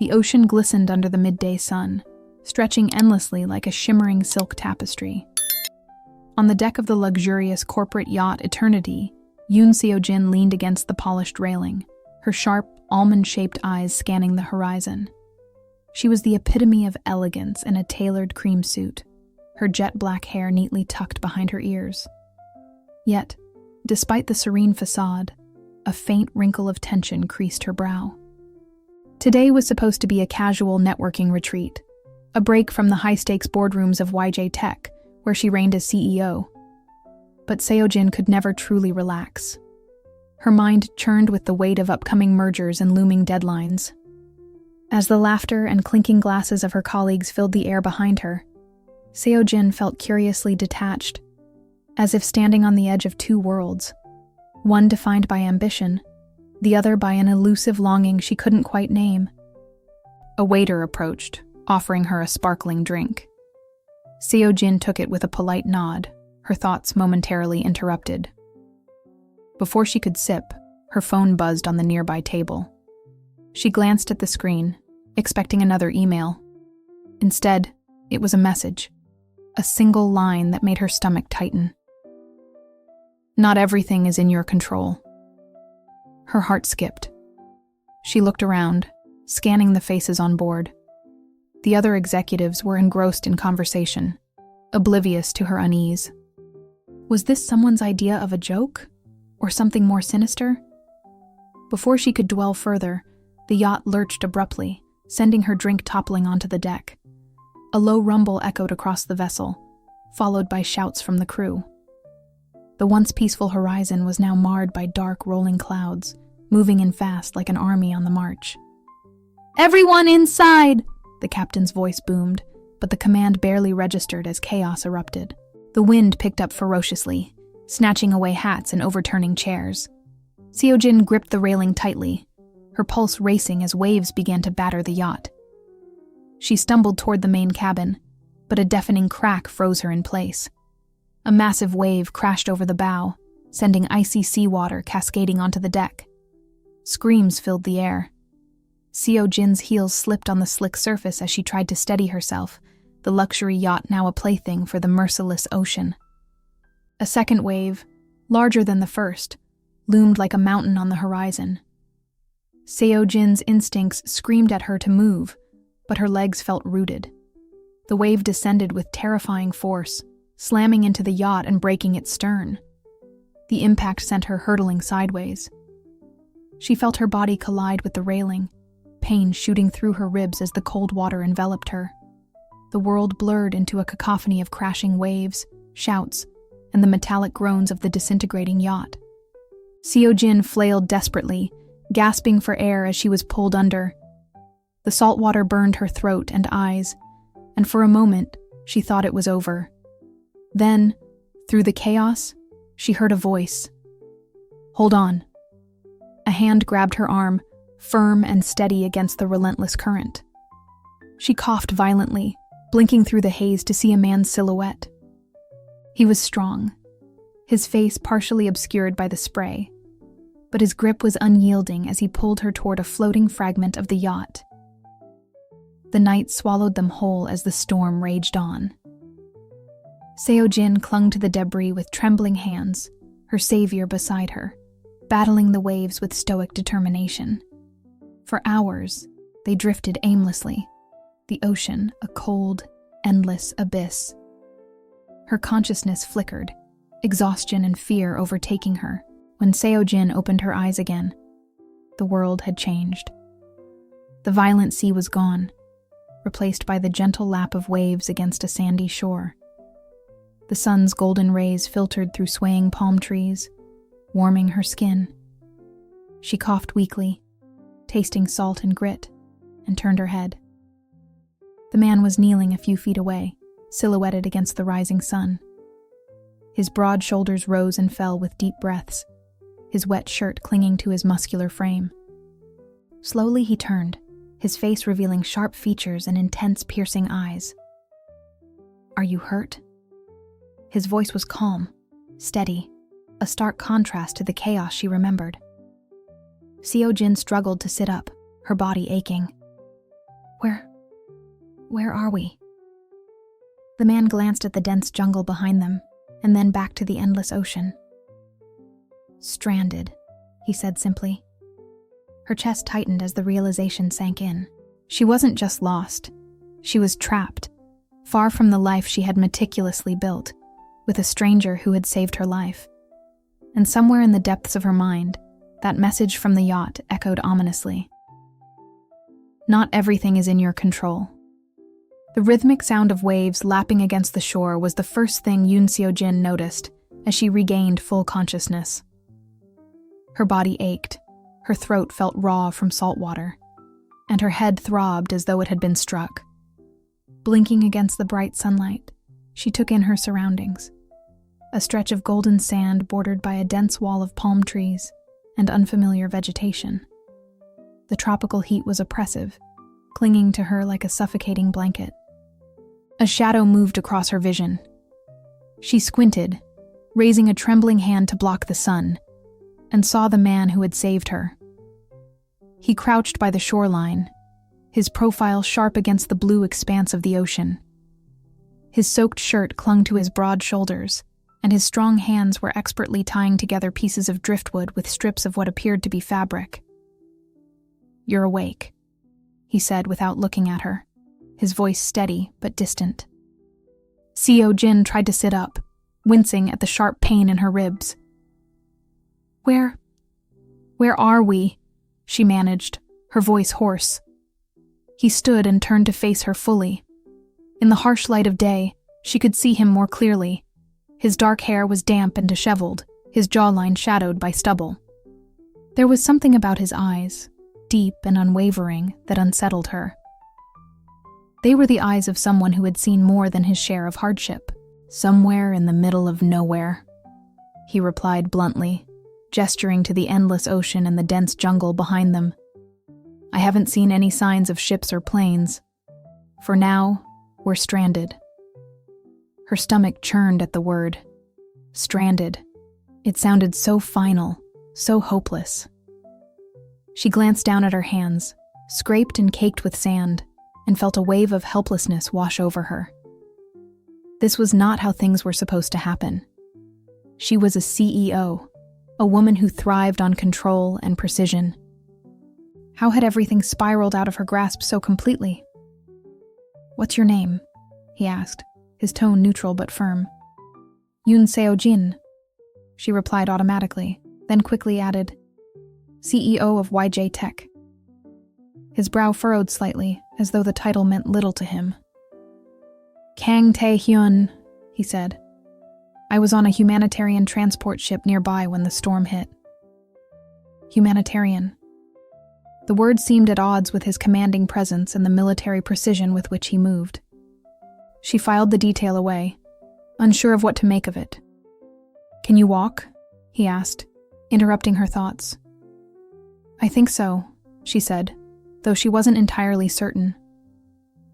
The ocean glistened under the midday sun, stretching endlessly like a shimmering silk tapestry. On the deck of the luxurious corporate yacht Eternity, Yoon Seo-Jin leaned against the polished railing, her sharp, almond-shaped eyes scanning the horizon. She was the epitome of elegance in a tailored cream suit, her jet-black hair neatly tucked behind her ears. Yet, despite the serene facade, a faint wrinkle of tension creased her brow. Today was supposed to be a casual networking retreat, a break from the high-stakes boardrooms of YJ Tech, where she reigned as CEO. But Seo-Jin could never truly relax. Her mind churned with the weight of upcoming mergers and looming deadlines. As the laughter and clinking glasses of her colleagues filled the air behind her, Seo-Jin felt curiously detached, as if standing on the edge of two worlds, one defined by ambition, the other by an elusive longing she couldn't quite name. A waiter approached, offering her a sparkling drink. Seo-Jin took it with a polite nod, her thoughts momentarily interrupted. Before she could sip, her phone buzzed on the nearby table. She glanced at the screen, expecting another email. Instead, it was a message, a single line that made her stomach tighten. "Not everything is in your control." Her heart skipped. She looked around, scanning the faces on board. The other executives were engrossed in conversation, oblivious to her unease. Was this someone's idea of a joke, or something more sinister? Before she could dwell further, the yacht lurched abruptly, sending her drink toppling onto the deck. A low rumble echoed across the vessel, followed by shouts from the crew. The once peaceful horizon was now marred by dark, rolling clouds, moving in fast like an army on the march. "Everyone inside!" the captain's voice boomed, but the command barely registered as chaos erupted. The wind picked up ferociously, snatching away hats and overturning chairs. Seo-Jin gripped the railing tightly, her pulse racing as waves began to batter the yacht. She stumbled toward the main cabin, but a deafening crack froze her in place. A massive wave crashed over the bow, sending icy seawater cascading onto the deck. Screams filled the air. Seo-Jin's heels slipped on the slick surface as she tried to steady herself, the luxury yacht now a plaything for the merciless ocean. A second wave, larger than the first, loomed like a mountain on the horizon. Seo-Jin's instincts screamed at her to move, but her legs felt rooted. The wave descended with terrifying force, slamming into the yacht and breaking its stern. The impact sent her hurtling sideways. She felt her body collide with the railing, pain shooting through her ribs as the cold water enveloped her. The world blurred into a cacophony of crashing waves, shouts, and the metallic groans of the disintegrating yacht. Seo-Jin flailed desperately, gasping for air as she was pulled under. The salt water burned her throat and eyes, and for a moment, she thought it was over. Then, through the chaos, she heard a voice. "Hold on." A hand grabbed her arm, firm and steady against the relentless current. She coughed violently, blinking through the haze to see a man's silhouette. He was strong, his face partially obscured by the spray, but his grip was unyielding as he pulled her toward a floating fragment of the yacht. The night swallowed them whole as the storm raged on. Seo-Jin clung to the debris with trembling hands, her savior beside her, battling the waves with stoic determination. For hours, they drifted aimlessly, the ocean a cold, endless abyss. Her consciousness flickered, exhaustion and fear overtaking her. When Seo-Jin opened her eyes again, the world had changed. The violent sea was gone, replaced by the gentle lap of waves against a sandy shore. The sun's golden rays filtered through swaying palm trees, warming her skin. She coughed weakly, tasting salt and grit, and turned her head. The man was kneeling a few feet away, silhouetted against the rising sun. His broad shoulders rose and fell with deep breaths, his wet shirt clinging to his muscular frame. Slowly he turned, his face revealing sharp features and intense, piercing eyes. "Are you hurt?" His voice was calm, steady, a stark contrast to the chaos she remembered. Seo-Jin struggled to sit up, her body aching. Where are we? The man glanced at the dense jungle behind them, and then back to the endless ocean. Stranded, he said simply. Her chest tightened as the realization sank in. She wasn't just lost. She was trapped, far from the life she had meticulously built, with a stranger who had saved her life. And somewhere in the depths of her mind, that message from the yacht echoed ominously. Not everything is in your control. The rhythmic sound of waves lapping against the shore was the first thing Yoon Seo-Jin noticed as she regained full consciousness. Her body ached, her throat felt raw from salt water, and her head throbbed as though it had been struck. Blinking against the bright sunlight, she took in her surroundings. A stretch of golden sand bordered by a dense wall of palm trees and unfamiliar vegetation. The tropical heat was oppressive, clinging to her like a suffocating blanket. A shadow moved across her vision. She squinted, raising a trembling hand to block the sun, and saw the man who had saved her. He crouched by the shoreline, his profile sharp against the blue expanse of the ocean. His soaked shirt clung to his broad shoulders, and his strong hands were expertly tying together pieces of driftwood with strips of what appeared to be fabric. "You're awake," he said without looking at her, his voice steady but distant. Seo-Jin tried to sit up, wincing at the sharp pain in her ribs. Where are we?" she managed, her voice hoarse. He stood and turned to face her fully. In the harsh light of day, she could see him more clearly. His dark hair was damp and disheveled, his jawline shadowed by stubble. There was something about his eyes, deep and unwavering, that unsettled her. They were the eyes of someone who had seen more than his share of hardship. "Somewhere in the middle of nowhere," he replied bluntly, gesturing to the endless ocean and the dense jungle behind them. "I haven't seen any signs of ships or planes. For now, we're stranded." Her stomach churned at the word. Stranded. It sounded so final, so hopeless. She glanced down at her hands, scraped and caked with sand, and felt a wave of helplessness wash over her. This was not how things were supposed to happen. She was a CEO, a woman who thrived on control and precision. How had everything spiraled out of her grasp so completely? "What's your name?" he asked, his tone neutral but firm. "Yoon Seo-Jin," she replied automatically, then quickly added, "CEO of YJ Tech." His brow furrowed slightly, as though the title meant little to him. "Kang Tae-Hyun," he said. "I was on a humanitarian transport ship nearby when the storm hit." Humanitarian. The word seemed at odds with his commanding presence and the military precision with which he moved. She filed the detail away, unsure of what to make of it. "Can you walk?" he asked, interrupting her thoughts. "I think so," she said, though she wasn't entirely certain.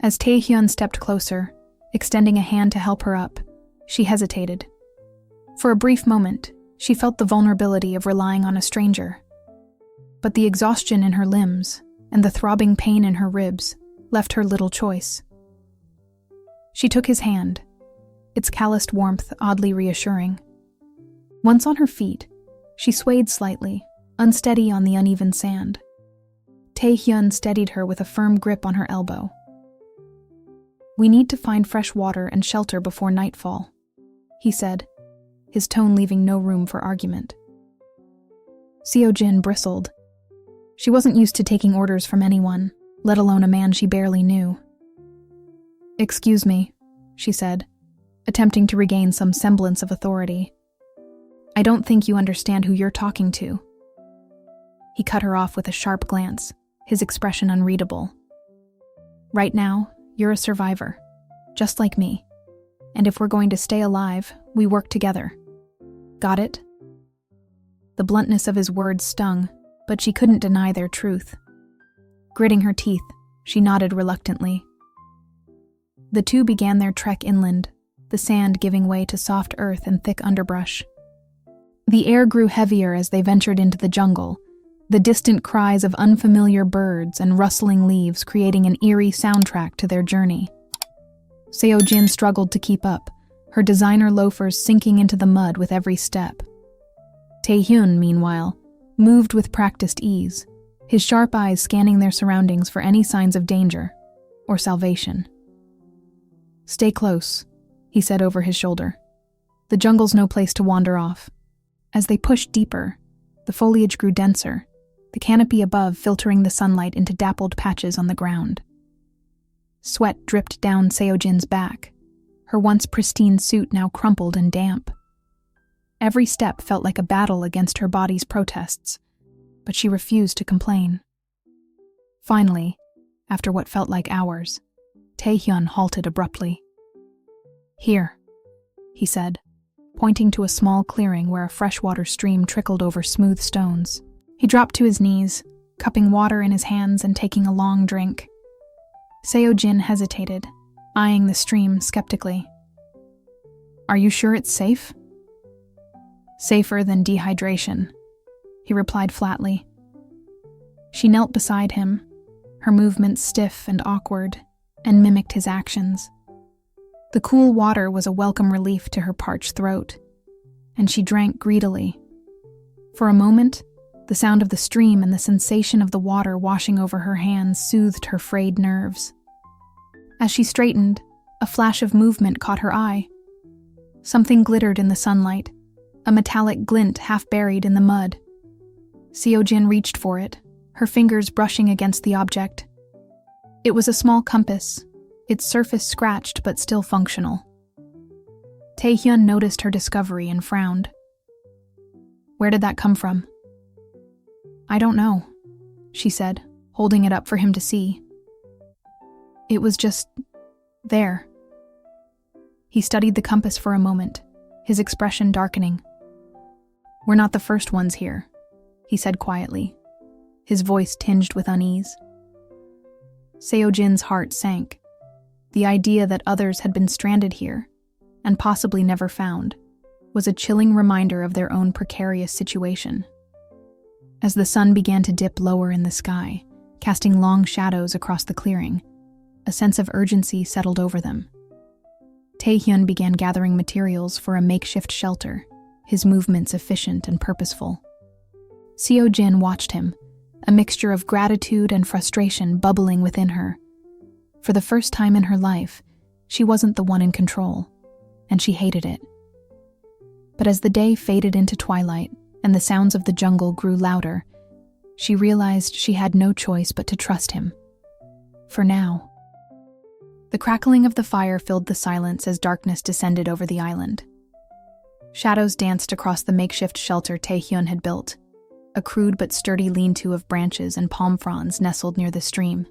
As Tae-Hyun stepped closer, extending a hand to help her up, she hesitated. For a brief moment, she felt the vulnerability of relying on a stranger. But the exhaustion in her limbs and the throbbing pain in her ribs left her little choice. She took his hand, its calloused warmth oddly reassuring. Once on her feet, she swayed slightly, unsteady on the uneven sand. Tae-Hyun steadied her with a firm grip on her elbow. "We need to find fresh water and shelter before nightfall," he said, his tone leaving no room for argument. Seo-Jin bristled. She wasn't used to taking orders from anyone, let alone a man she barely knew. "Excuse me," she said, attempting to regain some semblance of authority. "I don't think you understand who you're talking to." He cut her off with a sharp glance, his expression unreadable. "Right now, you're a survivor, just like me. And if we're going to stay alive, we work together. Got it?" The bluntness of his words stung, but she couldn't deny their truth. Gritting her teeth, she nodded reluctantly. The two began their trek inland, the sand giving way to soft earth and thick underbrush. The air grew heavier as they ventured into the jungle, the distant cries of unfamiliar birds and rustling leaves creating an eerie soundtrack to their journey. Seo-Jin struggled to keep up, her designer loafers sinking into the mud with every step. Tae-Hyun, meanwhile, moved with practiced ease, his sharp eyes scanning their surroundings for any signs of danger or salvation. "Stay close," he said over his shoulder. "The jungle's no place to wander off." As they pushed deeper, the foliage grew denser, the canopy above filtering the sunlight into dappled patches on the ground. Sweat dripped down Seo-Jin's back, her once pristine suit now crumpled and damp. Every step felt like a battle against her body's protests, but she refused to complain. Finally, after what felt like hours, Tae-Hyun halted abruptly. "Here," he said, pointing to a small clearing where a freshwater stream trickled over smooth stones. He dropped to his knees, cupping water in his hands and taking a long drink. Seo-Jin hesitated, eyeing the stream skeptically. "Are you sure it's safe?" "Safer than dehydration," he replied flatly. She knelt beside him, her movements stiff and awkward, and mimicked his actions. The cool water was a welcome relief to her parched throat, and she drank greedily. For a moment, the sound of the stream and the sensation of the water washing over her hands soothed her frayed nerves. As she straightened, a flash of movement caught her eye. Something glittered in the sunlight, a metallic glint half buried in the mud. Seo-Jin reached for it, her fingers brushing against the object. It was a small compass, its surface scratched but still functional. Tae-Hyun noticed her discovery and frowned. "Where did that come from?" "I don't know," she said, holding it up for him to see. "It was just there." He studied the compass for a moment, his expression darkening. "We're not the first ones here," he said quietly, his voice tinged with unease. Seo-Jin's heart sank. The idea that others had been stranded here, and possibly never found, was a chilling reminder of their own precarious situation. As the sun began to dip lower in the sky, casting long shadows across the clearing, a sense of urgency settled over them. Tae-Hyun began gathering materials for a makeshift shelter, his movements efficient and purposeful. Seo-Jin watched him, a mixture of gratitude and frustration bubbling within her. For the first time in her life, she wasn't the one in control, and she hated it. But as the day faded into twilight and the sounds of the jungle grew louder, she realized she had no choice but to trust him. For now. The crackling of the fire filled the silence as darkness descended over the island. Shadows danced across the makeshift shelter Tae-Hyun had built, a crude but sturdy lean-to of branches and palm fronds nestled near the stream.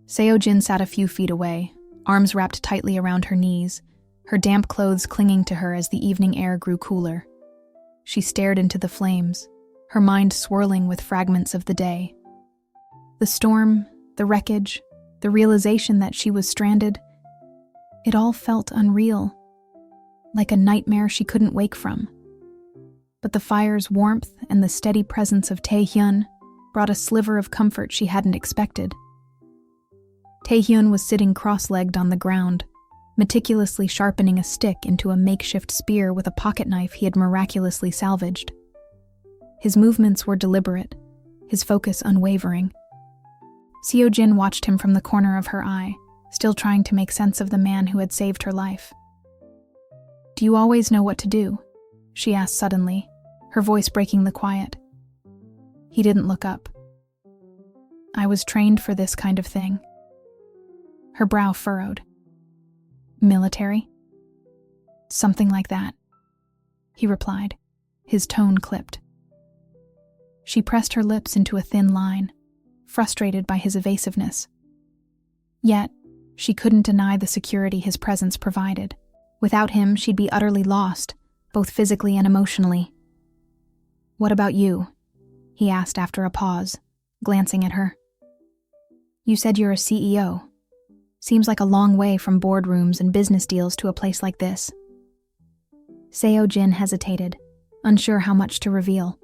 Seo-Jin sat a few feet away, arms wrapped tightly around her knees, her damp clothes clinging to her as the evening air grew cooler. She stared into the flames, her mind swirling with fragments of the day. The storm, the wreckage, the realization that she was stranded, it all felt unreal, like a nightmare she couldn't wake from. But the fire's warmth and the steady presence of Tae-Hyun brought a sliver of comfort she hadn't expected. Tae-Hyun was sitting cross-legged on the ground, meticulously sharpening a stick into a makeshift spear with a pocket knife he had miraculously salvaged. His movements were deliberate, his focus unwavering. Seo-Jin watched him from the corner of her eye, still trying to make sense of the man who had saved her life. "Do you always know what to do?" she asked suddenly, her voice breaking the quiet. He didn't look up. "I was trained for this kind of thing." Her brow furrowed. "Military?" "Something like that," he replied, his tone clipped. She pressed her lips into a thin line, frustrated by his evasiveness. Yet, she couldn't deny the security his presence provided. Without him, she'd be utterly lost, both physically and emotionally. "What about you?" he asked after a pause, glancing at her. "You said you're a CEO. Seems like a long way from boardrooms and business deals to a place like this." Seo-Jin hesitated, unsure how much to reveal.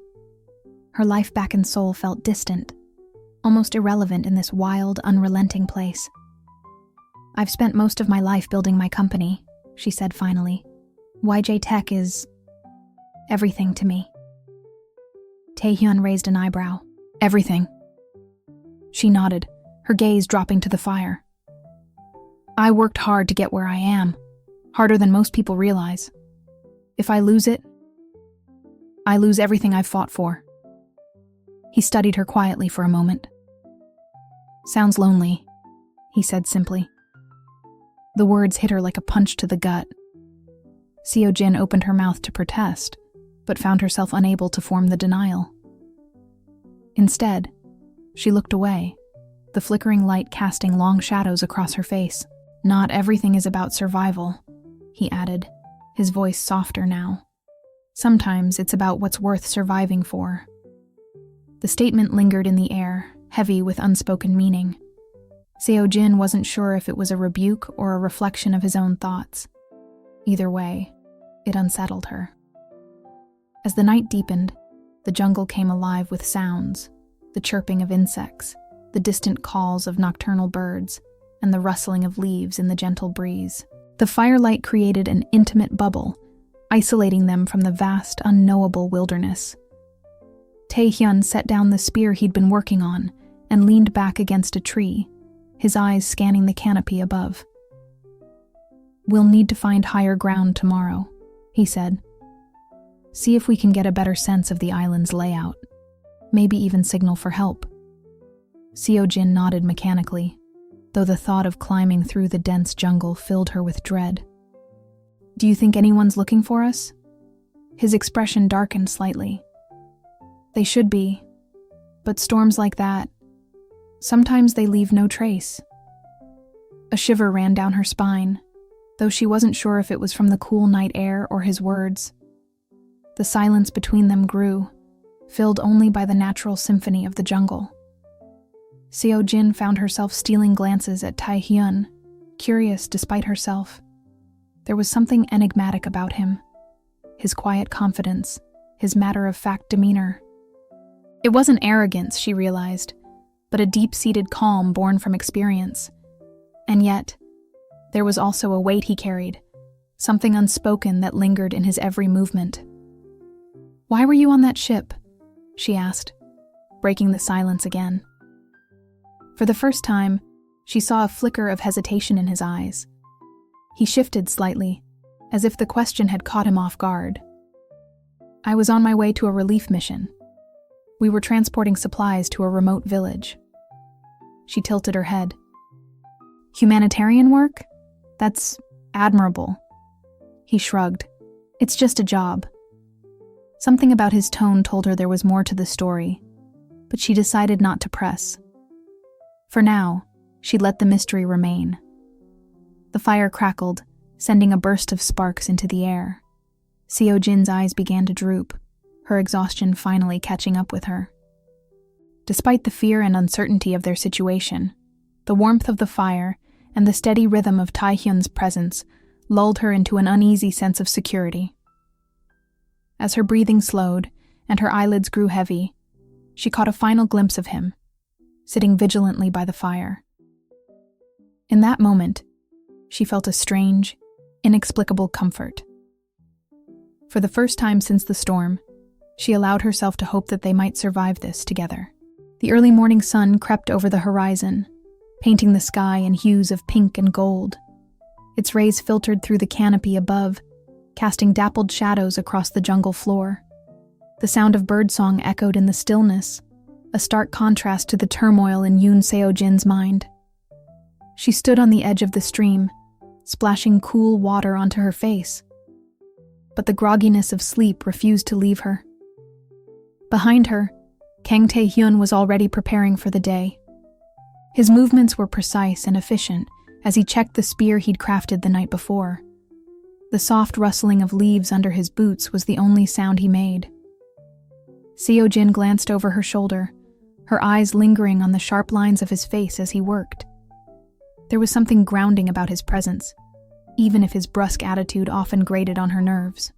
Her life back in Seoul felt distant, almost irrelevant in this wild, unrelenting place. "I've spent most of my life building my company," she said finally. "YJ Tech is everything to me." Tae-Hyun raised an eyebrow. "Everything?" She nodded, her gaze dropping to the fire. "I worked hard to get where I am, harder than most people realize. If I lose it, I lose everything I've fought for." He studied her quietly for a moment. "Sounds lonely," he said simply. The words hit her like a punch to the gut. Seo-Jin opened her mouth to protest, but found herself unable to form the denial. Instead, she looked away, the flickering light casting long shadows across her face. "Not everything is about survival," he added, his voice softer now. "Sometimes it's about what's worth surviving for." The statement lingered in the air, heavy with unspoken meaning. Seo-Jin wasn't sure if it was a rebuke or a reflection of his own thoughts. Either way, it unsettled her. As the night deepened, the jungle came alive with sounds, the chirping of insects, the distant calls of nocturnal birds, and the rustling of leaves in the gentle breeze. The firelight created an intimate bubble, isolating them from the vast, unknowable wilderness. Tae-Hyun set down the spear he'd been working on and leaned back against a tree, his eyes scanning the canopy above. "We'll need to find higher ground tomorrow," he said. "See if we can get a better sense of the island's layout. Maybe even signal for help." Seo-Jin nodded mechanically, though the thought of climbing through the dense jungle filled her with dread. "Do you think anyone's looking for us?" His expression darkened slightly. "They should be, but storms like that, sometimes they leave no trace." A shiver ran down her spine, though she wasn't sure if it was from the cool night air or his words. The silence between them grew, filled only by the natural symphony of the jungle. Seo-Jin found herself stealing glances at Tae-Hyun, curious despite herself. There was something enigmatic about him, his quiet confidence, his matter-of-fact demeanor. It wasn't arrogance, she realized, but a deep-seated calm born from experience. And yet, there was also a weight he carried, something unspoken that lingered in his every movement. "Why were you on that ship?" she asked, breaking the silence again. For the first time, she saw a flicker of hesitation in his eyes. He shifted slightly, as if the question had caught him off guard. "I was on my way to a relief mission. We were transporting supplies to a remote village." She tilted her head. "Humanitarian work? That's admirable." He shrugged. "It's just a job." Something about his tone told her there was more to the story, but she decided not to press. For now, she'd let the mystery remain. The fire crackled, sending a burst of sparks into the air. Seo-Jin's eyes began to droop, her exhaustion finally catching up with her. Despite the fear and uncertainty of their situation, the warmth of the fire and the steady rhythm of Tae-Hyun's presence lulled her into an uneasy sense of security. As her breathing slowed and her eyelids grew heavy, she caught a final glimpse of him, sitting vigilantly by the fire. In that moment, she felt a strange, inexplicable comfort. For the first time since the storm, she allowed herself to hope that they might survive this together. The early morning sun crept over the horizon, painting the sky in hues of pink and gold. Its rays filtered through the canopy above, casting dappled shadows across the jungle floor. The sound of birdsong echoed in the stillness, a stark contrast to the turmoil in Yoon Seo-Jin's mind. She stood on the edge of the stream, splashing cool water onto her face. But the grogginess of sleep refused to leave her. Behind her, Kang Tae-Hyun was already preparing for the day. His movements were precise and efficient as he checked the spear he'd crafted the night before. The soft rustling of leaves under his boots was the only sound he made. Seo-Jin glanced over her shoulder, her eyes lingering on the sharp lines of his face as he worked. There was something grounding about his presence, even if his brusque attitude often grated on her nerves.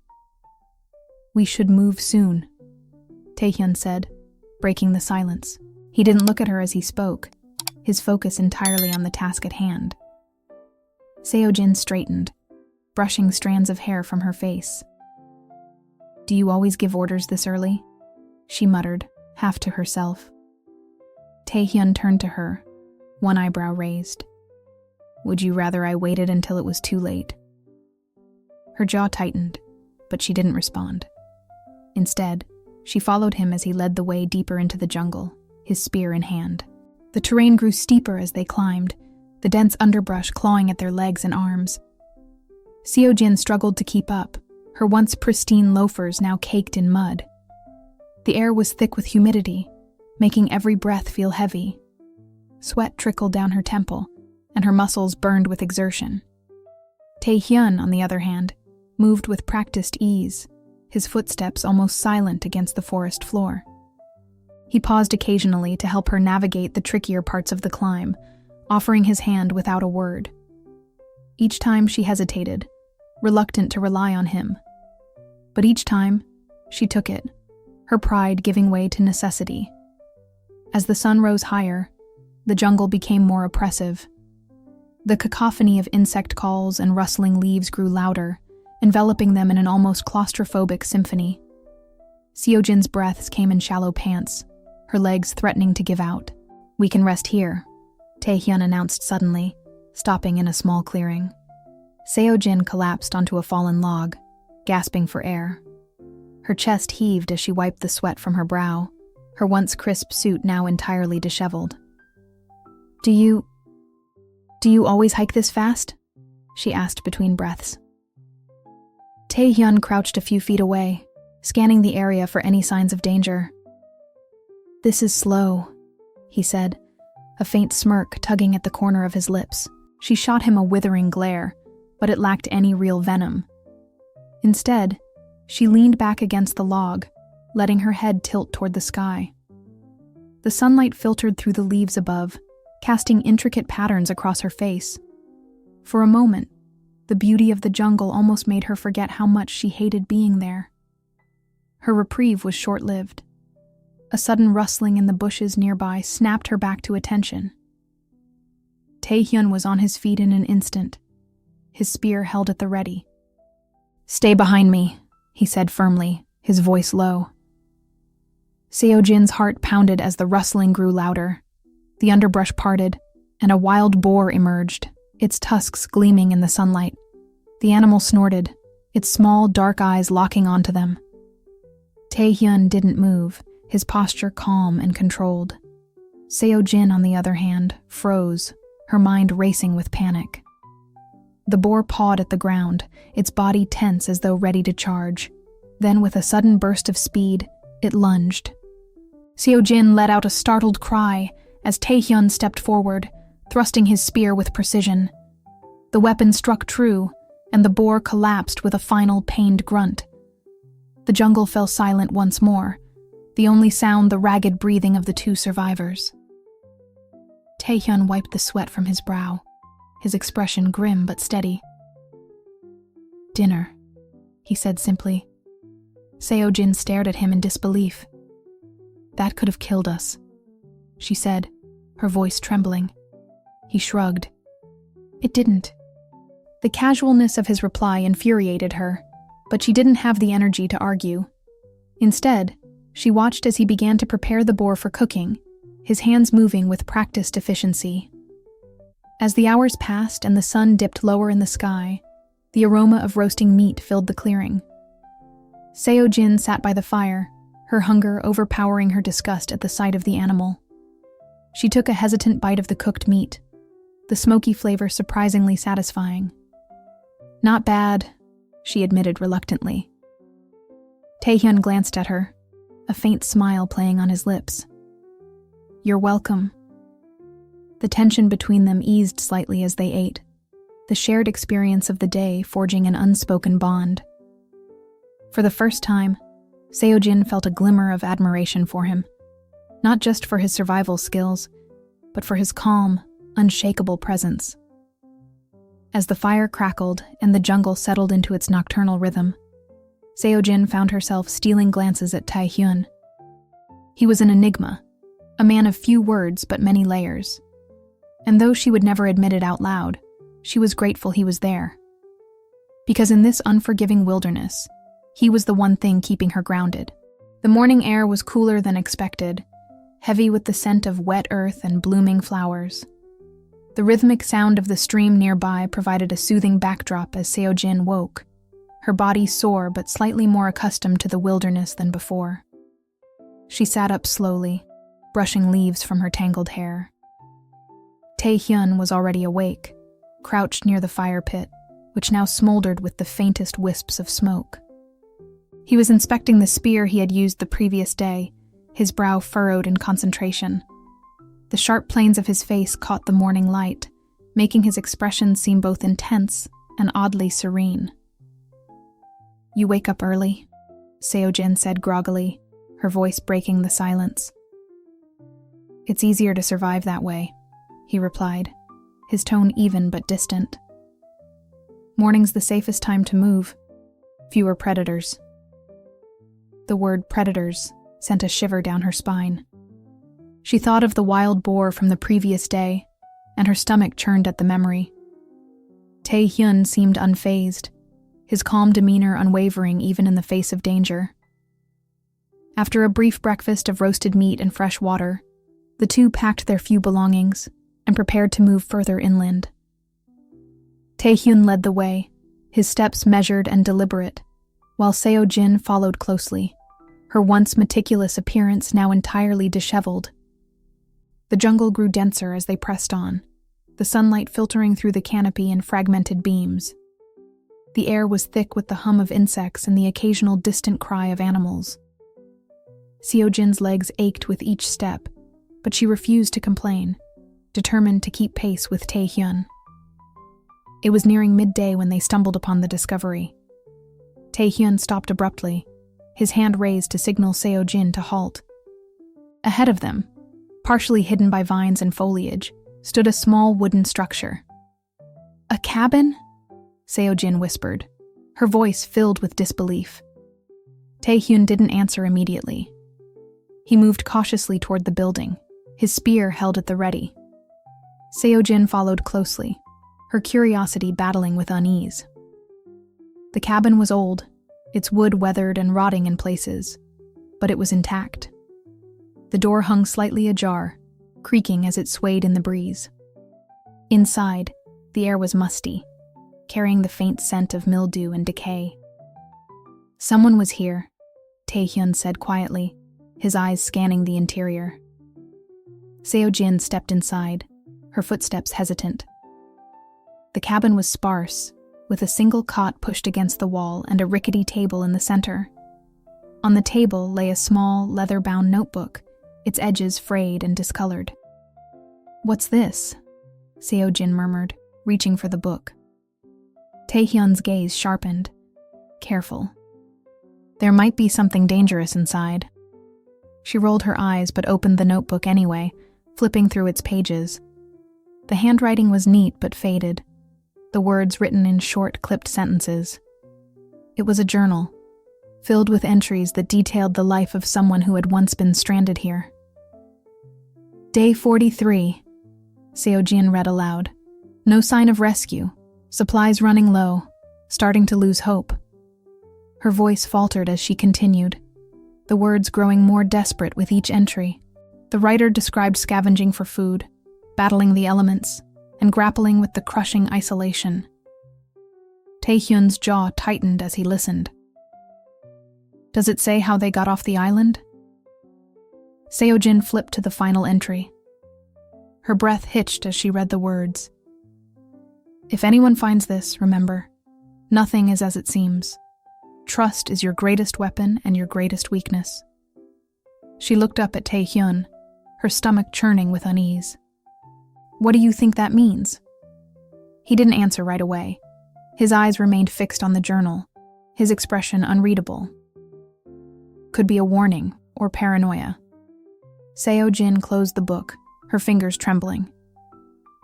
"We should move soon," Tae-Hyun said, breaking the silence. He didn't look at her as he spoke, his focus entirely on the task at hand. Seo-Jin straightened, brushing strands of hair from her face. "Do you always give orders this early?" she muttered, half to herself. Tae-Hyun turned to her, one eyebrow raised. "Would you rather I waited until it was too late?" Her jaw tightened, but she didn't respond. Instead, she followed him as he led the way deeper into the jungle, his spear in hand. The terrain grew steeper as they climbed, the dense underbrush clawing at their legs and arms. Seo-Jin struggled to keep up, her once pristine loafers now caked in mud. The air was thick with humidity, making every breath feel heavy. Sweat trickled down her temple, and her muscles burned with exertion. Tae-Hyun, on the other hand, moved with practiced ease, his footsteps almost silent against the forest floor. He paused occasionally to help her navigate the trickier parts of the climb, offering his hand without a word. Each time she hesitated, reluctant to rely on him. But each time, she took it, her pride giving way to necessity. As the sun rose higher, the jungle became more oppressive. The cacophony of insect calls and rustling leaves grew louder, enveloping them in an almost claustrophobic symphony. Seo-Jin's breaths came in shallow pants, her legs threatening to give out. "We can rest here," Tae-Hyun announced suddenly, stopping in a small clearing. Seo-Jin collapsed onto a fallen log, gasping for air. Her chest heaved as she wiped the sweat from her brow, her once crisp suit now entirely disheveled. Do you always hike this fast?" she asked between breaths. Tae-Hyun crouched a few feet away, scanning the area for any signs of danger. "This is slow," he said, a faint smirk tugging at the corner of his lips. She shot him a withering glare, but it lacked any real venom. Instead, she leaned back against the log, letting her head tilt toward the sky. The sunlight filtered through the leaves above, casting intricate patterns across her face. For a moment, the beauty of the jungle almost made her forget how much she hated being there. Her reprieve was short-lived. A sudden rustling in the bushes nearby snapped her back to attention. Tae-Hyun was on his feet in an instant, his spear held at the ready. "Stay behind me," he said firmly, his voice low. Seo-Jin's heart pounded as the rustling grew louder. The underbrush parted, and a wild boar emerged, its tusks gleaming in the sunlight. The animal snorted, its small, dark eyes locking onto them. Tae-Hyun didn't move, his posture calm and controlled. Seo-Jin, on the other hand, froze, her mind racing with panic. The boar pawed at the ground, its body tense as though ready to charge. Then, with a sudden burst of speed, it lunged. Seo-Jin let out a startled cry as Tae-Hyun stepped forward, thrusting his spear with precision. The weapon struck true, and the boar collapsed with a final pained grunt. The jungle fell silent once more, the only sound the ragged breathing of the two survivors. Tae-Hyun wiped the sweat from his brow, his expression grim but steady. "Dinner," he said simply. Seo-Jin stared at him in disbelief. "That could have killed us," she said, her voice trembling. He shrugged. "It didn't." The casualness of his reply infuriated her, but she didn't have the energy to argue. Instead, she watched as he began to prepare the boar for cooking, his hands moving with practiced efficiency. As the hours passed and the sun dipped lower in the sky, the aroma of roasting meat filled the clearing. Seo-Jin sat by the fire, her hunger overpowering her disgust at the sight of the animal. She took a hesitant bite of the cooked meat, the smoky flavor surprisingly satisfying. "Not bad," she admitted reluctantly. Tae-Hyun glanced at her, a faint smile playing on his lips. "You're welcome." The tension between them eased slightly as they ate, the shared experience of the day forging an unspoken bond. For the first time, Seo-Jin felt a glimmer of admiration for him, not just for his survival skills, but for his calm, unshakable presence. As the fire crackled and the jungle settled into its nocturnal rhythm, Seo-Jin found herself stealing glances at Tae-Hyun. He was an enigma, a man of few words but many layers. And though she would never admit it out loud, she was grateful he was there. Because in this unforgiving wilderness, he was the one thing keeping her grounded. The morning air was cooler than expected, heavy with the scent of wet earth and blooming flowers. The rhythmic sound of the stream nearby provided a soothing backdrop as Seo-Jin woke, her body sore but slightly more accustomed to the wilderness than before. She sat up slowly, brushing leaves from her tangled hair. Tae-Hyun was already awake, crouched near the fire pit, which now smoldered with the faintest wisps of smoke. He was inspecting the spear he had used the previous day, his brow furrowed in concentration. The sharp planes of his face caught the morning light, making his expression seem both intense and oddly serene. "You wake up early," Seo-Jin said groggily, her voice breaking the silence. "It's easier to survive that way," he replied, his tone even but distant. "Morning's the safest time to move. Fewer predators." The word predators sent a shiver down her spine. She thought of the wild boar from the previous day, and her stomach churned at the memory. Tae-Hyun seemed unfazed, his calm demeanor unwavering even in the face of danger. After a brief breakfast of roasted meat and fresh water, the two packed their few belongings and prepared to move further inland. Tae-Hyun led the way, his steps measured and deliberate, while Seo-Jin followed closely, her once meticulous appearance now entirely disheveled. The jungle grew denser as they pressed on, the sunlight filtering through the canopy in fragmented beams. The air was thick with the hum of insects and the occasional distant cry of animals. Seo-Jin's legs ached with each step, but she refused to complain, determined to keep pace with Tae-Hyun. It was nearing midday when they stumbled upon the discovery. Tae-Hyun stopped abruptly, his hand raised to signal Seo-Jin to halt. Ahead of them, partially hidden by vines and foliage, stood a small wooden structure. "A cabin?" Seo-Jin whispered, her voice filled with disbelief. Tae-Hyun didn't answer immediately. He moved cautiously toward the building, his spear held at the ready. Seo-Jin followed closely, her curiosity battling with unease. The cabin was old, its wood weathered and rotting in places, but it was intact. The door hung slightly ajar, creaking as it swayed in the breeze. Inside, the air was musty, carrying the faint scent of mildew and decay. "Someone was here," Tae-Hyun said quietly, his eyes scanning the interior. Seo-Jin stepped inside, her footsteps hesitant. The cabin was sparse, with a single cot pushed against the wall and a rickety table in the center. On the table lay a small, leather-bound notebook, its edges frayed and discolored. "What's this?" Seo-Jin murmured, reaching for the book. Tae-Hyun's gaze sharpened. "Careful. There might be something dangerous inside." She rolled her eyes but opened the notebook anyway, flipping through its pages. The handwriting was neat but faded, the words written in short, clipped sentences. It was a journal, filled with entries that detailed the life of someone who had once been stranded here. "Day 43, Seo-Jin read aloud. "No sign of rescue. Supplies running low. Starting to lose hope." Her voice faltered as she continued, the words growing more desperate with each entry. The writer described scavenging for food, battling the elements, and grappling with the crushing isolation. Tae-Hyun's jaw tightened as he listened. "Does it say how they got off the island?" Seo-Jin flipped to the final entry. Her breath hitched as she read the words. "If anyone finds this, remember, nothing is as it seems. Trust is your greatest weapon and your greatest weakness." She looked up at Tae-Hyun, her stomach churning with unease. "What do you think that means?" He didn't answer right away. His eyes remained fixed on the journal, his expression unreadable. Could be a warning or paranoia. Seo-Jin closed the book, her fingers trembling.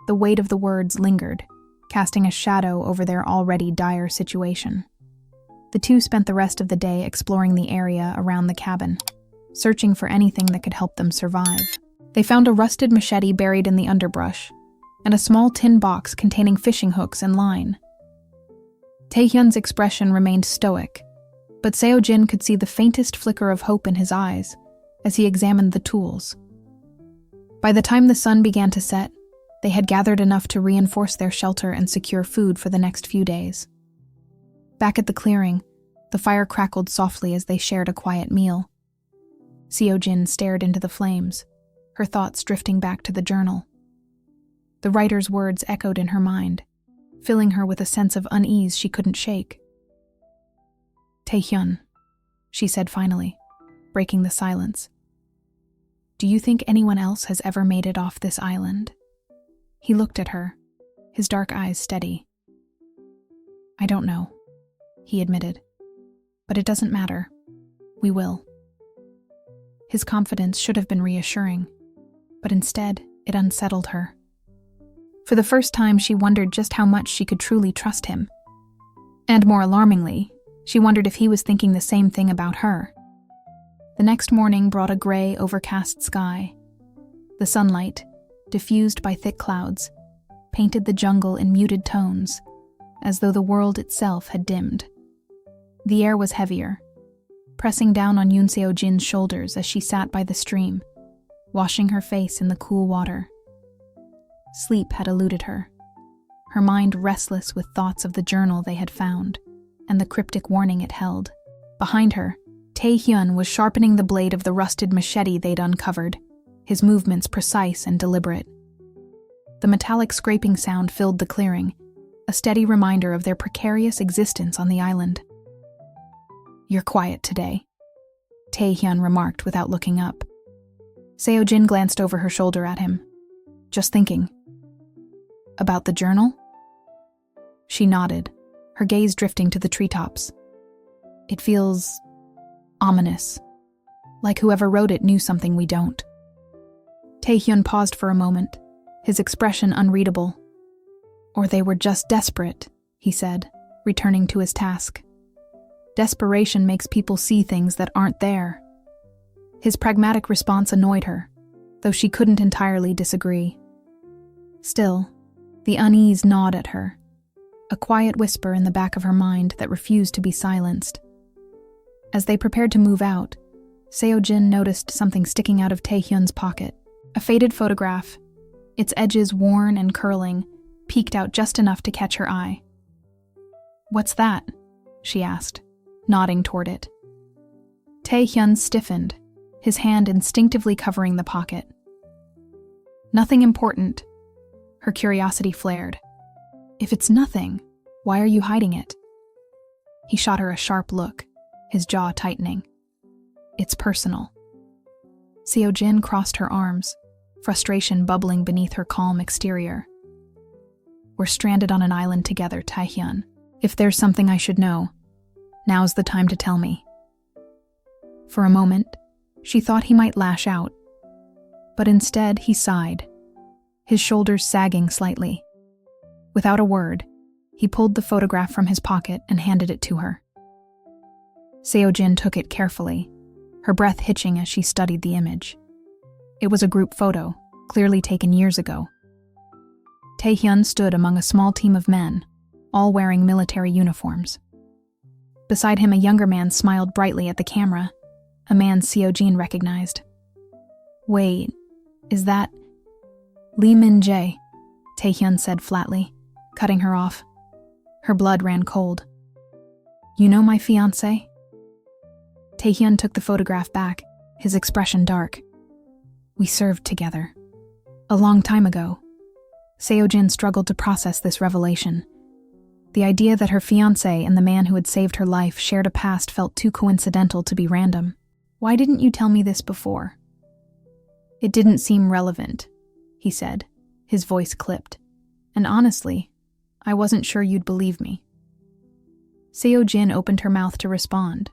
The weight of the words lingered, casting a shadow over their already dire situation. The two spent the rest of the day exploring the area around the cabin. searching for anything that could help them survive. They found a rusted machete buried in the underbrush, and a small tin box containing fishing hooks and line. Tae-Hyun's expression remained stoic, but Seo-Jin could see the faintest flicker of hope in his eyes as he examined the tools. By the time the sun began to set, they had gathered enough to reinforce their shelter and secure food for the next few days. Back at the clearing, the fire crackled softly as they shared a quiet meal. Seo-Jin stared into the flames, her thoughts drifting back to the journal. The writer's words echoed in her mind, filling her with a sense of unease she couldn't shake. "Tae-Hyun," she said finally, breaking the silence. "Do you think anyone else has ever made it off this island?" He looked at her, his dark eyes steady. "I don't know," he admitted. "But it doesn't matter. We will." His confidence should have been reassuring, but instead it unsettled her. For the first time, she wondered just how much she could truly trust him. And more alarmingly, she wondered if he was thinking the same thing about her. The next morning brought a gray, overcast sky. The sunlight, diffused by thick clouds, painted the jungle in muted tones, as though the world itself had dimmed. The air was heavier, pressing down on Yoon Seo-Jin's shoulders as she sat by the stream, washing her face in the cool water. Sleep had eluded her, her mind restless with thoughts of the journal they had found and the cryptic warning it held. Behind her, Tae-Hyun was sharpening the blade of the rusted machete they'd uncovered, his movements precise and deliberate. The metallic scraping sound filled the clearing, a steady reminder of their precarious existence on the island. "You're quiet today," Tae-Hyun remarked without looking up. Seo-Jin glanced over her shoulder at him. "Just thinking." "About the journal?" She nodded, her gaze drifting to the treetops. "It feels ominous, like whoever wrote it knew something we don't." Tae-Hyun paused for a moment, his expression unreadable. "Or they were just desperate," he said, returning to his task. "Desperation makes people see things that aren't there." His pragmatic response annoyed her, though she couldn't entirely disagree. Still, the unease gnawed at her, a quiet whisper in the back of her mind that refused to be silenced. As they prepared to move out, Seo-Jin noticed something sticking out of Tae-Hyun's pocket. A faded photograph, its edges worn and curling, peeked out just enough to catch her eye. "What's that?" she asked, nodding toward it. Tae-Hyun stiffened, his hand instinctively covering the pocket. "Nothing important." Her curiosity flared. "If it's nothing, why are you hiding it?" He shot her a sharp look, his jaw tightening. "It's personal." Seo-Jin crossed her arms, frustration bubbling beneath her calm exterior. "We're stranded on an island together, Tae-Hyun. If there's something I should know, now's the time to tell me." For a moment, she thought he might lash out, but instead he sighed, his shoulders sagging slightly. Without a word, he pulled the photograph from his pocket and handed it to her. Seo-Jin took it carefully, her breath hitching as she studied the image. It was a group photo, clearly taken years ago. Tae-Hyun stood among a small team of men, all wearing military uniforms. Beside him, a younger man smiled brightly at the camera, a man Seo-Jin recognized. "Wait, is that Min-Jae?" Tae-Hyun said flatly, cutting her off. Her blood ran cold. "You know my fiancé?" Tae-Hyun took the photograph back, his expression dark. "We served together. A long time ago." Seo-Jin struggled to process this revelation. The idea that her fiancé and the man who had saved her life shared a past felt too coincidental to be random. "Why didn't you tell me this before?" "It didn't seem relevant," he said, his voice clipped. "And honestly, I wasn't sure you'd believe me." Seo-Jin opened her mouth to respond,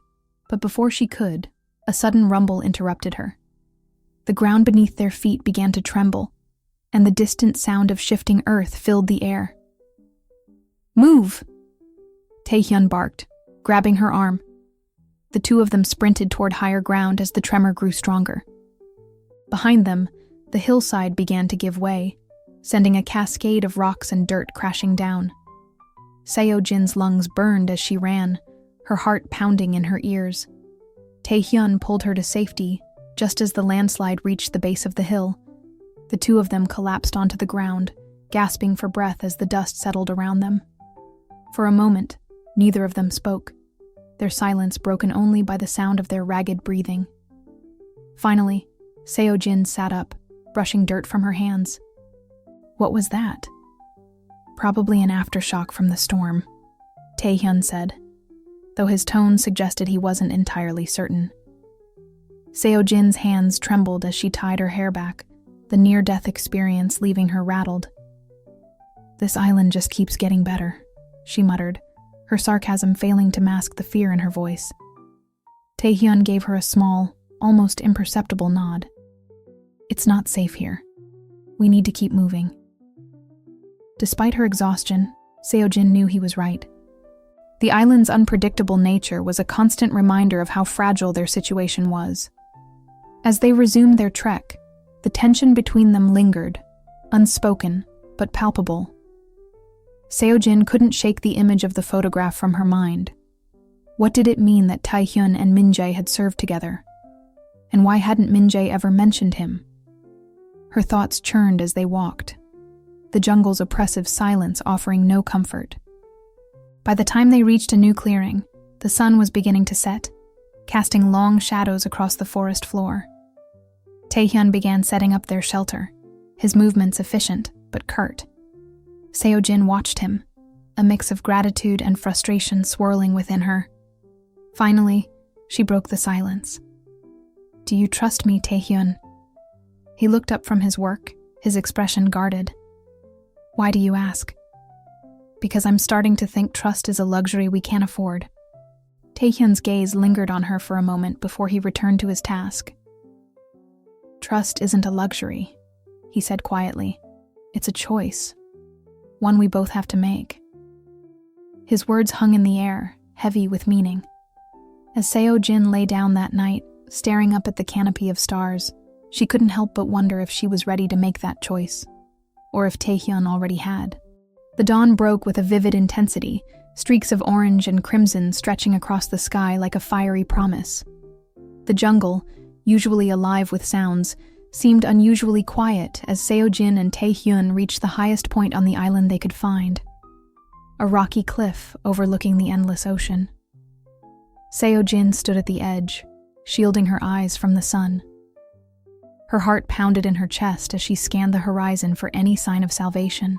but before she could, a sudden rumble interrupted her. The ground beneath their feet began to tremble, and the distant sound of shifting earth filled the air. "Move!" Tae-Hyun barked, grabbing her arm. The two of them sprinted toward higher ground as the tremor grew stronger. Behind them, the hillside began to give way, sending a cascade of rocks and dirt crashing down. Seo-Jin's lungs burned as she ran, her heart pounding in her ears. Tae-Hyun pulled her to safety just as the landslide reached the base of the hill. The two of them collapsed onto the ground, gasping for breath as the dust settled around them. For a moment, neither of them spoke, their silence broken only by the sound of their ragged breathing. Finally, Seo-Jin sat up, brushing dirt from her hands. What was that? Probably an aftershock from the storm, Tae-Hyun said, though his tone suggested he wasn't entirely certain. Seo-Jin's hands trembled as she tied her hair back, the near-death experience leaving her rattled. This island just keeps getting better, she muttered, her sarcasm failing to mask the fear in her voice. Tae-Hyun gave her a small, almost imperceptible nod. It's not safe here. We need to keep moving. Despite her exhaustion, Seo-Jin knew he was right. The island's unpredictable nature was a constant reminder of how fragile their situation was. As they resumed their trek, the tension between them lingered, unspoken but palpable. Seo-Jin couldn't shake the image of the photograph from her mind. What did it mean that Tae-Hyun and Min-Jae had served together? And why hadn't Min-Jae ever mentioned him? Her thoughts churned as they walked, the jungle's oppressive silence offering no comfort. By the time they reached a new clearing, the sun was beginning to set, casting long shadows across the forest floor. Tae-Hyun began setting up their shelter, his movements efficient but curt. Seo-Jin watched him, a mix of gratitude and frustration swirling within her. Finally, she broke the silence. Do you trust me, Tae-Hyun? He looked up from his work, his expression guarded. Why do you ask? Because I'm starting to think trust is a luxury we can't afford. Tae-Hyun's gaze lingered on her for a moment before he returned to his task. Trust isn't a luxury, he said quietly. It's a choice, one we both have to make. His words hung in the air, heavy with meaning. As Seo-Jin lay down that night, staring up at the canopy of stars, she couldn't help but wonder if she was ready to make that choice, or if Tae-Hyun already had. The dawn broke with a vivid intensity, streaks of orange and crimson stretching across the sky like a fiery promise. The jungle, usually alive with sounds, seemed unusually quiet as Seo-Jin and Tae-Hyun reached the highest point on the island they could find, a rocky cliff overlooking the endless ocean. Seo-Jin stood at the edge, shielding her eyes from the sun. Her heart pounded in her chest as she scanned the horizon for any sign of salvation.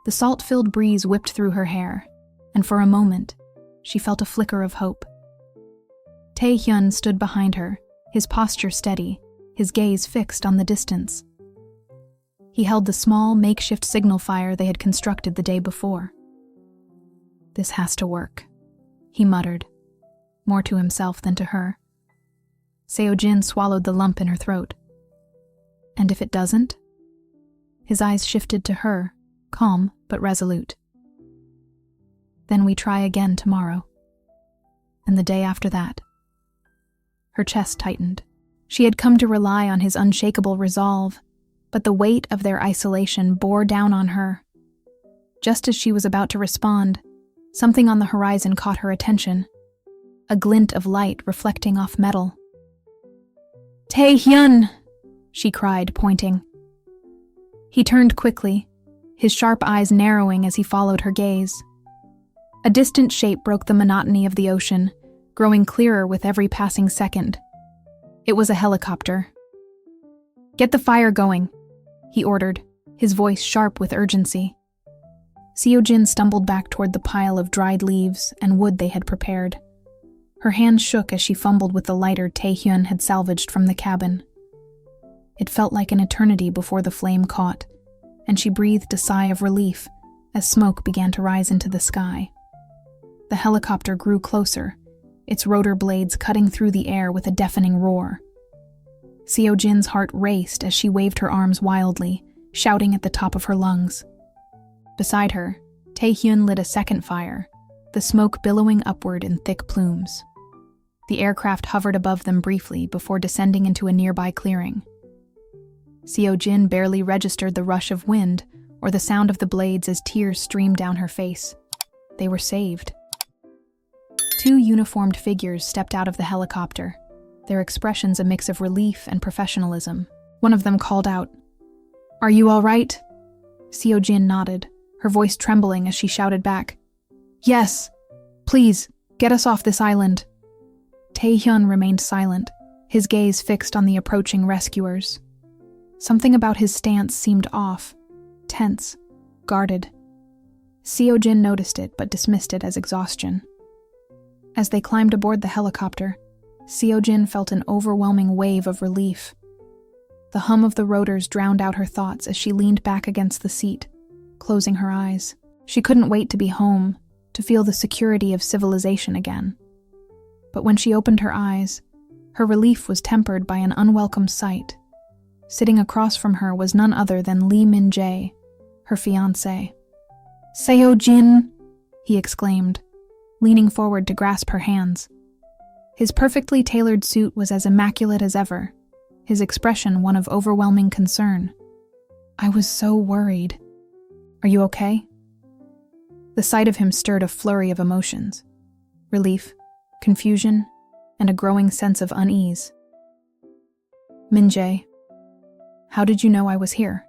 The salt-filled breeze whipped through her hair, and for a moment, she felt a flicker of hope. Tae-Hyun stood behind her, his posture steady, his gaze fixed on the distance. He held the small, makeshift signal fire they had constructed the day before. This has to work, he muttered, more to himself than to her. Seo-Jin swallowed the lump in her throat. And if it doesn't? His eyes shifted to her, calm but resolute. Then we try again tomorrow. And the day after that. Her chest tightened. She had come to rely on his unshakable resolve, but the weight of their isolation bore down on her. Just as she was about to respond, something on the horizon caught her attention, a glint of light reflecting off metal. Tae-Hyun! She cried, pointing. He turned quickly, his sharp eyes narrowing as he followed her gaze. A distant shape broke the monotony of the ocean, growing clearer with every passing second. It was a helicopter. Get the fire going, he ordered, his voice sharp with urgency. Seo-Jin stumbled back toward the pile of dried leaves and wood they had prepared. Her hands shook as she fumbled with the lighter Tae-Hyun had salvaged from the cabin. It felt like an eternity before the flame caught, and she breathed a sigh of relief as smoke began to rise into the sky. The helicopter grew closer, its rotor blades cutting through the air with a deafening roar. Seo-Jin's heart raced as she waved her arms wildly, shouting at the top of her lungs. Beside her, Tae-Hyun lit a second fire, the smoke billowing upward in thick plumes. The aircraft hovered above them briefly before descending into a nearby clearing. Seo-Jin barely registered the rush of wind or the sound of the blades as tears streamed down her face. They were saved. Two uniformed figures stepped out of the helicopter, their expressions a mix of relief and professionalism. One of them called out, "Are you all right?" Seo-Jin nodded, her voice trembling as she shouted back, "Yes, please, get us off this island." Tae-Hyun remained silent, his gaze fixed on the approaching rescuers. Something about his stance seemed off, tense, guarded. Seo-Jin noticed it but dismissed it as exhaustion. As they climbed aboard the helicopter, Seo-Jin felt an overwhelming wave of relief. The hum of the rotors drowned out her thoughts as she leaned back against the seat, closing her eyes. She couldn't wait to be home, to feel the security of civilization again. But when she opened her eyes, her relief was tempered by an unwelcome sight. Sitting across from her was none other than Min-Jae, her fiancé. "Seo-Jin!" he exclaimed, leaning forward to grasp her hands. His perfectly tailored suit was as immaculate as ever, his expression one of overwhelming concern. "I was so worried. Are you okay?" The sight of him stirred a flurry of emotions: relief, confusion, and a growing sense of unease. "Min-Jae, how did you know I was here?"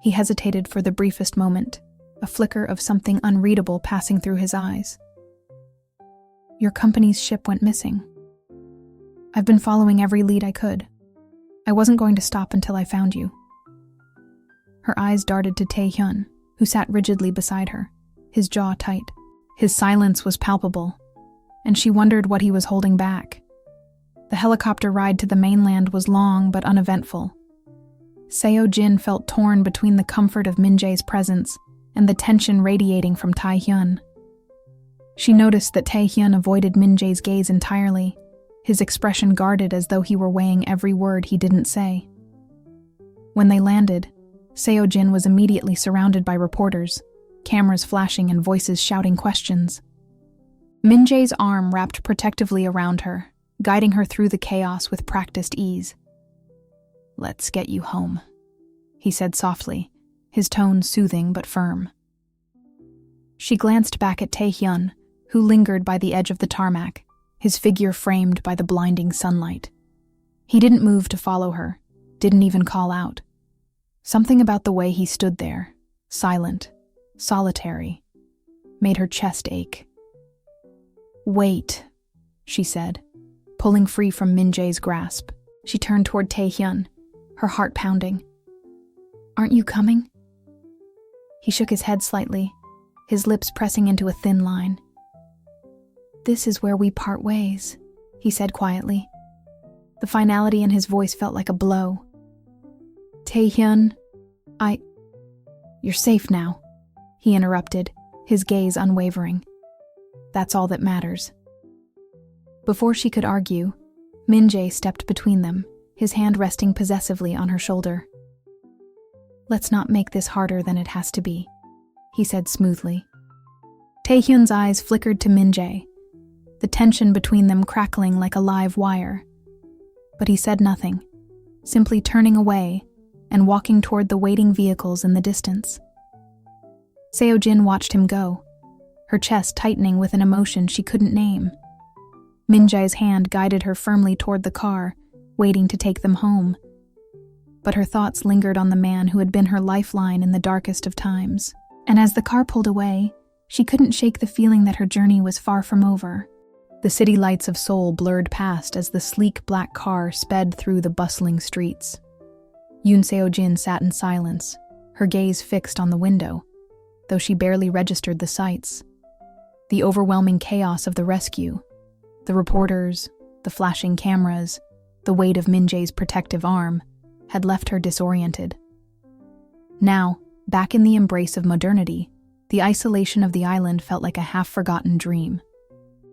He hesitated for the briefest moment, a flicker of something unreadable passing through his eyes. "Your company's ship went missing. I've been following every lead I could. I wasn't going to stop until I found you." Her eyes darted to Tae-Hyun, who sat rigidly beside her, his jaw tight. His silence was palpable, and she wondered what he was holding back. The helicopter ride to the mainland was long but uneventful. Seo-Jin felt torn between the comfort of Min-Jae's presence and the tension radiating from Tae-Hyun. She noticed that Tae-Hyun avoided Min-Jae's gaze entirely, his expression guarded as though he were weighing every word he didn't say. When they landed, Seo-Jin was immediately surrounded by reporters, cameras flashing and voices shouting questions. Min-Jae's arm wrapped protectively around her, guiding her through the chaos with practiced ease. "Let's get you home," he said softly, his tone soothing but firm. She glanced back at Tae-Hyun, who lingered by the edge of the tarmac, his figure framed by the blinding sunlight. He didn't move to follow her, didn't even call out. Something about the way he stood there, silent, solitary, made her chest ache. "Wait," she said, pulling free from Min-Jae's grasp. She turned toward Tae-Hyun, her heart pounding. "Aren't you coming?" He shook his head slightly, his lips pressing into a thin line. "This is where we part ways," he said quietly. The finality in his voice felt like a blow. "Tae-Hyun, You're safe now," he interrupted, his gaze unwavering. "That's all that matters." Before she could argue, Min-Jae stepped between them, his hand resting possessively on her shoulder. "Let's not make this harder than it has to be," he said smoothly. Tae-Hyun's eyes flickered to Min-Jae, the tension between them crackling like a live wire. But he said nothing, simply turning away and walking toward the waiting vehicles in the distance. Seo-Jin watched him go, her chest tightening with an emotion she couldn't name. Min-Jae's hand guided her firmly toward the car, waiting to take them home. But her thoughts lingered on the man who had been her lifeline in the darkest of times. And as the car pulled away, she couldn't shake the feeling that her journey was far from over. The city lights of Seoul blurred past as the sleek black car sped through the bustling streets. Yoon Seo-Jin sat in silence, her gaze fixed on the window, though she barely registered the sights. The overwhelming chaos of the rescue, the reporters, the flashing cameras, the weight of Min-Jae's protective arm, had left her disoriented. Now, back in the embrace of modernity, the isolation of the island felt like a half-forgotten dream.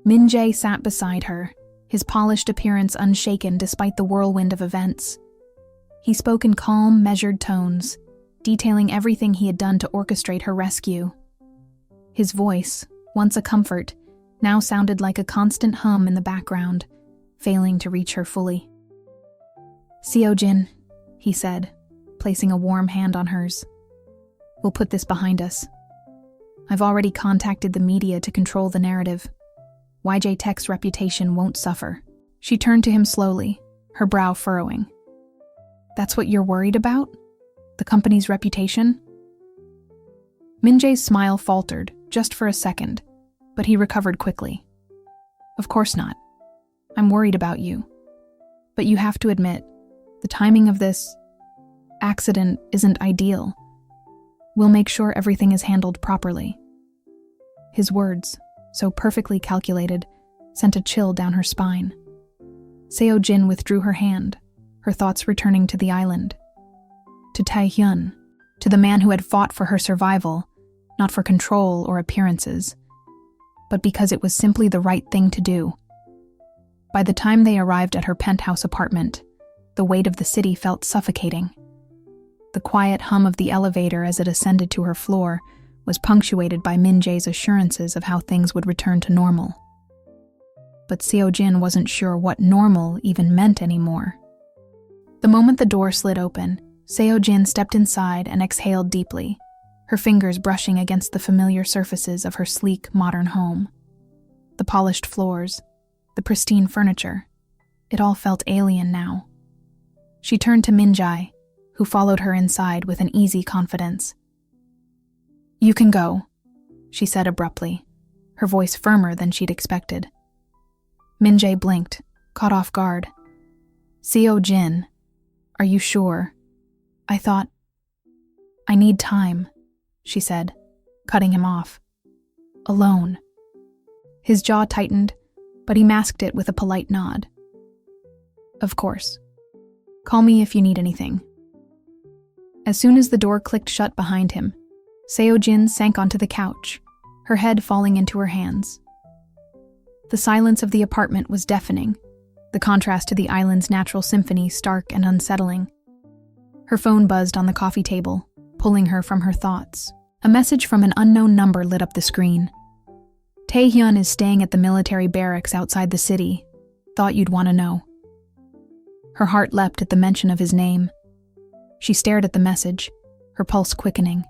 Min-Jae sat beside her, his polished appearance unshaken despite the whirlwind of events. He spoke in calm, measured tones, detailing everything he had done to orchestrate her rescue. His voice, once a comfort, now sounded like a constant hum in the background, failing to reach her fully. "Seo-Jin," he said, placing a warm hand on hers. "We'll put this behind us. I've already contacted the media to control the narrative. YJ Tech's reputation won't suffer." She turned to him slowly, her brow furrowing. "That's what you're worried about? The company's reputation?" Min-Jae's smile faltered, just for a second, but he recovered quickly. "Of course not. I'm worried about you. But you have to admit, the timing of this accident isn't ideal. We'll make sure everything is handled properly." His words, so perfectly calculated, sent a chill down her spine. Seo-Jin withdrew her hand, her thoughts returning to the island. To Tae-Hyun, to the man who had fought for her survival, not for control or appearances, but because it was simply the right thing to do. By the time they arrived at her penthouse apartment, the weight of the city felt suffocating. The quiet hum of the elevator as it ascended to her floor was punctuated by Min-Jae's assurances of how things would return to normal. But Seo-Jin wasn't sure what normal even meant anymore. The moment the door slid open, Seo-Jin stepped inside and exhaled deeply, her fingers brushing against the familiar surfaces of her sleek, modern home. The polished floors, the pristine furniture, it all felt alien now. She turned to Min-Jae, who followed her inside with an easy confidence. "You can go," she said abruptly, her voice firmer than she'd expected. Min-Jae blinked, caught off guard. "Seo-Jin, are you sure? I thought—" "I need time," she said, cutting him off. "Alone." His jaw tightened, but he masked it with a polite nod. "Of course. Call me if you need anything." As soon as the door clicked shut behind him, Seo-Jin sank onto the couch, her head falling into her hands. The silence of the apartment was deafening, the contrast to the island's natural symphony stark and unsettling. Her phone buzzed on the coffee table, pulling her from her thoughts. A message from an unknown number lit up the screen. "Tae-Hyun is staying at the military barracks outside the city. Thought you'd want to know." Her heart leapt at the mention of his name. She stared at the message, her pulse quickening.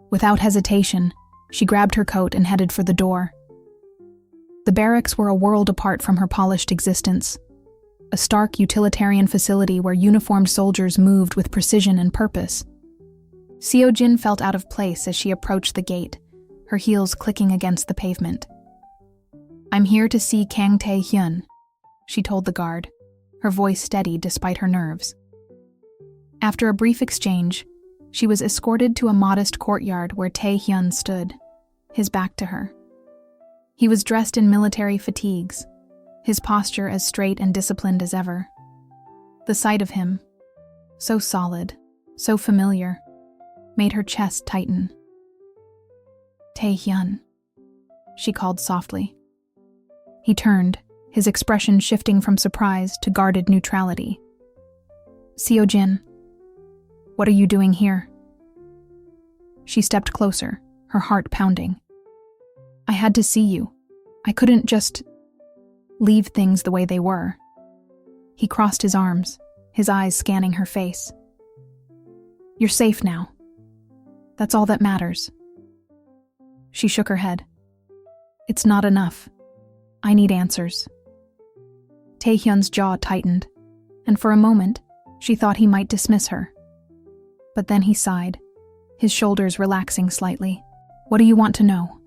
Without hesitation, she grabbed her coat and headed for the door. The barracks were a world apart from her polished existence, a stark utilitarian facility where uniformed soldiers moved with precision and purpose. Seo-Jin felt out of place as she approached the gate, her heels clicking against the pavement. "I'm here to see Kang Tae-Hyun," she told the guard, her voice steady despite her nerves. After a brief exchange, she was escorted to a modest courtyard where Tae-Hyun stood, his back to her. He was dressed in military fatigues, his posture as straight and disciplined as ever. The sight of him, so solid, so familiar, made her chest tighten. "Tae-Hyun," she called softly. He turned, his expression shifting from surprise to guarded neutrality. "Seo-Jin, what are you doing here?" She stepped closer, her heart pounding. "I had to see you. I couldn't just leave things the way they were." He crossed his arms, his eyes scanning her face. "You're safe now. That's all that matters." She shook her head. "It's not enough. I need answers." Tae-Hyun's jaw tightened, and for a moment, she thought he might dismiss her. But then he sighed, his shoulders relaxing slightly. "What do you want to know?"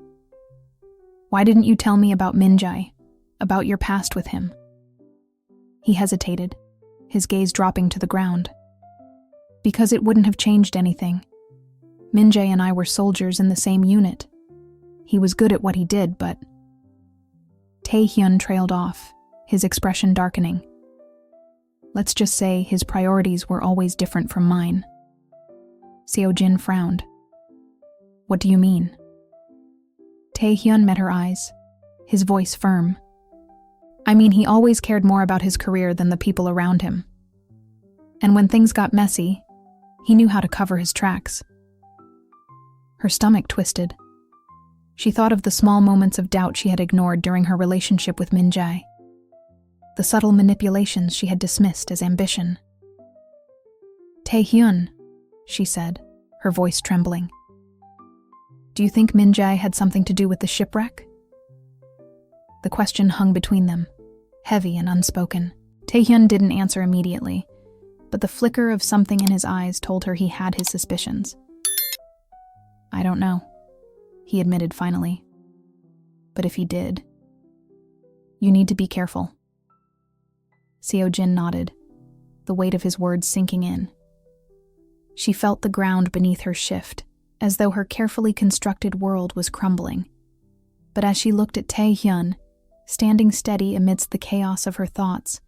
"Why didn't you tell me about Min-Jae, about your past with him?" He hesitated, his gaze dropping to the ground. "Because it wouldn't have changed anything. Min-Jae and I were soldiers in the same unit. He was good at what he did, but..." Tae-Hyun trailed off, his expression darkening. Let's just say his priorities were always different from mine. Seo-Jin frowned. "What do you mean?" Tae-Hyun met her eyes, his voice firm. "I mean, he always cared more about his career than the people around him. And when things got messy, he knew how to cover his tracks." Her stomach twisted. She thought of the small moments of doubt she had ignored during her relationship with Min-Jae, the subtle manipulations she had dismissed as ambition. Tae-Hyun, she said, her voice trembling. Do you think Min-Jae had something to do with the shipwreck? The question hung between them, heavy and unspoken. Tae-Hyun didn't answer immediately, but the flicker of something in his eyes told her he had his suspicions. I don't know, he admitted finally. But if he did, you need to be careful. Seo-Jin nodded, the weight of his words sinking in. She felt the ground beneath her shift, as though her carefully constructed world was crumbling. But as she looked at Tae-Hyun, standing steady amidst the chaos of her thoughts,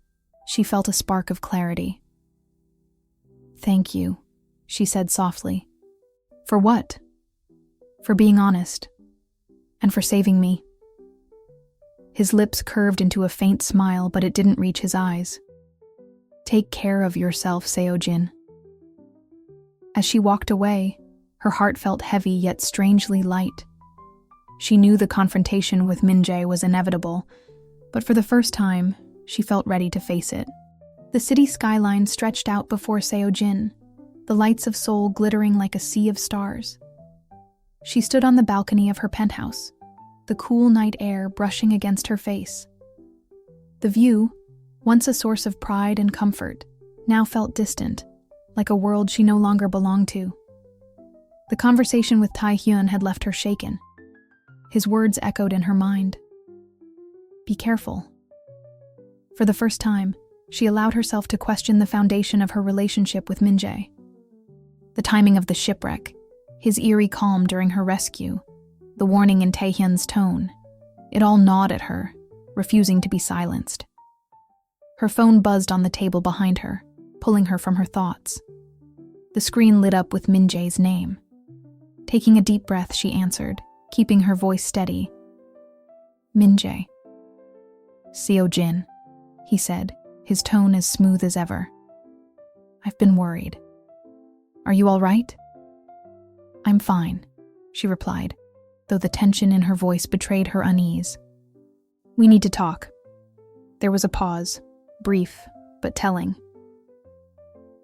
she felt a spark of clarity. Thank you, she said softly. For what? For being honest. And for saving me. His lips curved into a faint smile, but it didn't reach his eyes. Take care of yourself, Seo-Jin. As she walked away, her heart felt heavy yet strangely light. She knew the confrontation with Min-Jae was inevitable, but for the first time, she felt ready to face it. The city skyline stretched out before Seo-Jin, the lights of Seoul glittering like a sea of stars. She stood on the balcony of her penthouse, the cool night air brushing against her face. The view, once a source of pride and comfort, now felt distant, like a world she no longer belonged to. The conversation with Tae-Hyun had left her shaken. His words echoed in her mind. Be careful. For the first time, she allowed herself to question the foundation of her relationship with Min-Jae. The timing of the shipwreck, his eerie calm during her rescue, the warning in Tae-Hyun's tone, it all gnawed at her, refusing to be silenced. Her phone buzzed on the table behind her, pulling her from her thoughts. The screen lit up with Min-Jae's name. Taking a deep breath, she answered, keeping her voice steady. Min-Jae. Seo-Jin, he said, his tone as smooth as ever. I've been worried. Are you all right? I'm fine, she replied, though the tension in her voice betrayed her unease. We need to talk. There was a pause, brief, but telling.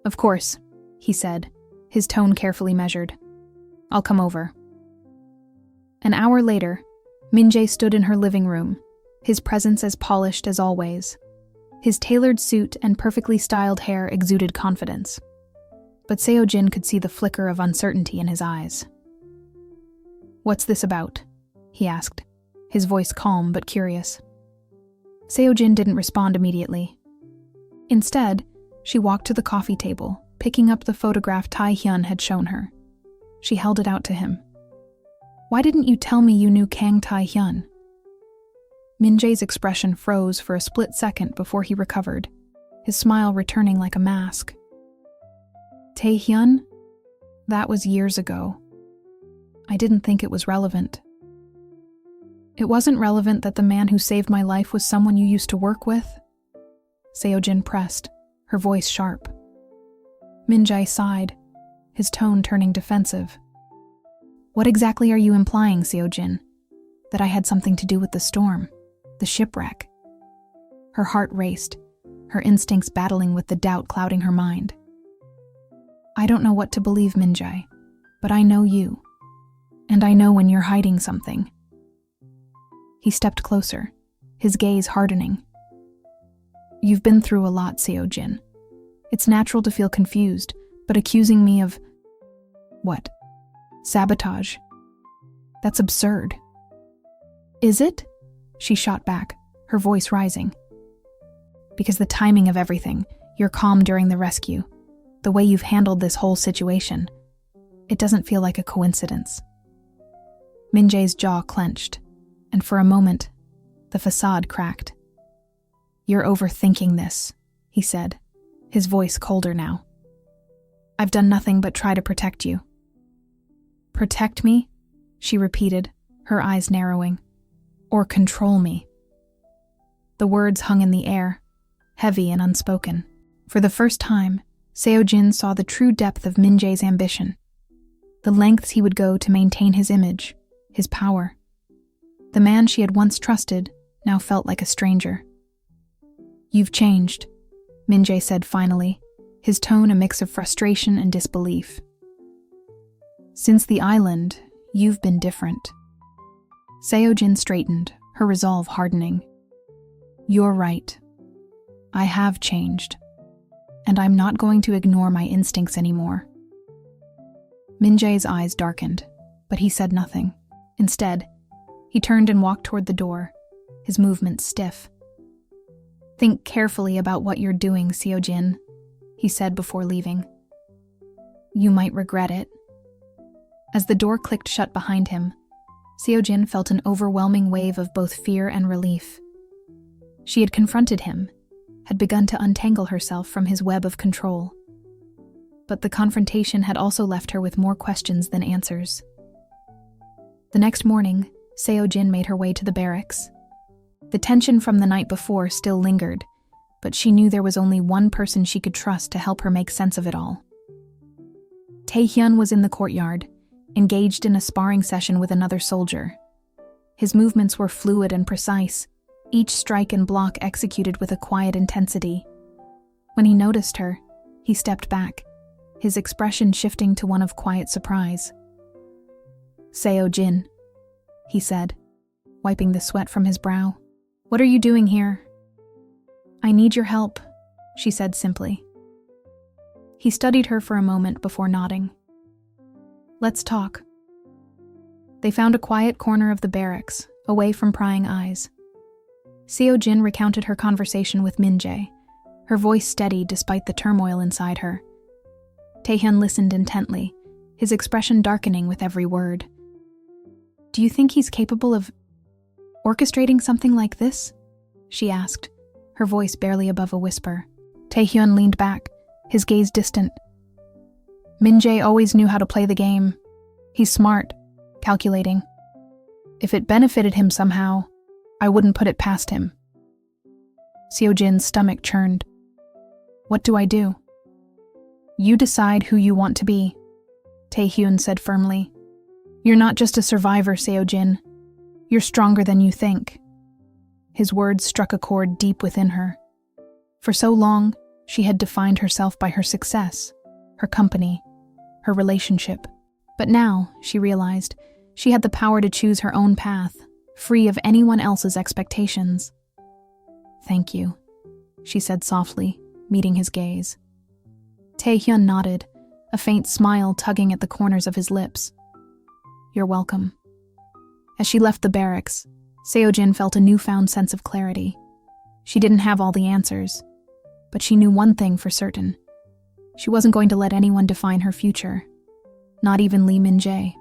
Of course, he said, his tone carefully measured. I'll come over. An hour later, Min-Jae stood in her living room, his presence as polished as always. His tailored suit and perfectly styled hair exuded confidence. But Seo-Jin could see the flicker of uncertainty in his eyes. What's this about? He asked, his voice calm but curious. Seo-Jin didn't respond immediately. Instead, she walked to the coffee table, picking up the photograph Tae-Hyun had shown her. She held it out to him. Why didn't you tell me you knew Kang Tae-Hyun? Min-Jae's expression froze for a split second before he recovered, his smile returning like a mask. Tae-Hyun? That was years ago. I didn't think it was relevant. It wasn't relevant that the man who saved my life was someone you used to work with? Seo-Jin pressed, her voice sharp. Min-Jae sighed, his tone turning defensive. What exactly are you implying, Seo-Jin? That I had something to do with the storm, the shipwreck? Her heart raced, her instincts battling with the doubt clouding her mind. I don't know what to believe, Min-Jae, but I know you. And I know when you're hiding something. He stepped closer, his gaze hardening. You've been through a lot, Seo-Jin. It's natural to feel confused, but accusing me of... what? Sabotage. That's absurd. Is it? She shot back, her voice rising. Because the timing of everything, your calm during the rescue, the way you've handled this whole situation, it doesn't feel like a coincidence. Min-Jae's jaw clenched, and for a moment, the facade cracked. You're overthinking this, he said, his voice colder now. I've done nothing but try to protect you. Protect me? She repeated, her eyes narrowing. Or control me. The words hung in the air, heavy and unspoken. For the first time, Seo-Jin saw the true depth of Min-Jae's ambition, the lengths he would go to maintain his image, his power, The man she had once trusted now felt like a stranger. "You've changed," Min-Jae said finally, his tone a mix of frustration and disbelief. "Since the island, you've been different." Seo-Jin straightened, her resolve hardening. "You're right. I have changed. And I'm not going to ignore my instincts anymore." Min-Jae's eyes darkened, but he said nothing. Instead, he turned and walked toward the door, his movements stiff. "Think carefully about what you're doing, Seo-Jin," he said before leaving. "You might regret it." As the door clicked shut behind him, Seo-Jin felt an overwhelming wave of both fear and relief. She had confronted him, had begun to untangle herself from his web of control. But the confrontation had also left her with more questions than answers. The next morning, Seo-Jin made her way to the barracks. The tension from the night before still lingered, but she knew there was only one person she could trust to help her make sense of it all. Tae-Hyun was in the courtyard, engaged in a sparring session with another soldier. His movements were fluid and precise, each strike and block executed with a quiet intensity. When he noticed her, he stepped back, his expression shifting to one of quiet surprise. "Seo-Jin," he said, wiping the sweat from his brow. "What are you doing here?" "I need your help," she said simply. He studied her for a moment before nodding. "Let's talk." They found a quiet corner of the barracks, away from prying eyes. Seo-Jin recounted her conversation with Min-Jae, her voice steady despite the turmoil inside her. Tae-Hyun listened intently, his expression darkening with every word. "Do you think he's capable of orchestrating something like this?" she asked, her voice barely above a whisper. Tae-Hyun leaned back, his gaze distant. "Min-Jae always knew how to play the game. He's smart, calculating. If it benefited him somehow, I wouldn't put it past him." Seo-Jin's stomach churned. "What do I do?" "You decide who you want to be," Tae-Hyun said firmly. "You're not just a survivor, Seo-Jin. You're stronger than you think." His words struck a chord deep within her. For so long, she had defined herself by her success, her company, her relationship. But now, she realized, she had the power to choose her own path, free of anyone else's expectations. "Thank you," she said softly, meeting his gaze. Tae-Hyun nodded, a faint smile tugging at the corners of his lips. "You're welcome." As she left the barracks, Seo-Jin felt a newfound sense of clarity. She didn't have all the answers, but she knew one thing for certain. She wasn't going to let anyone define her future, not even Lee Min-Jae.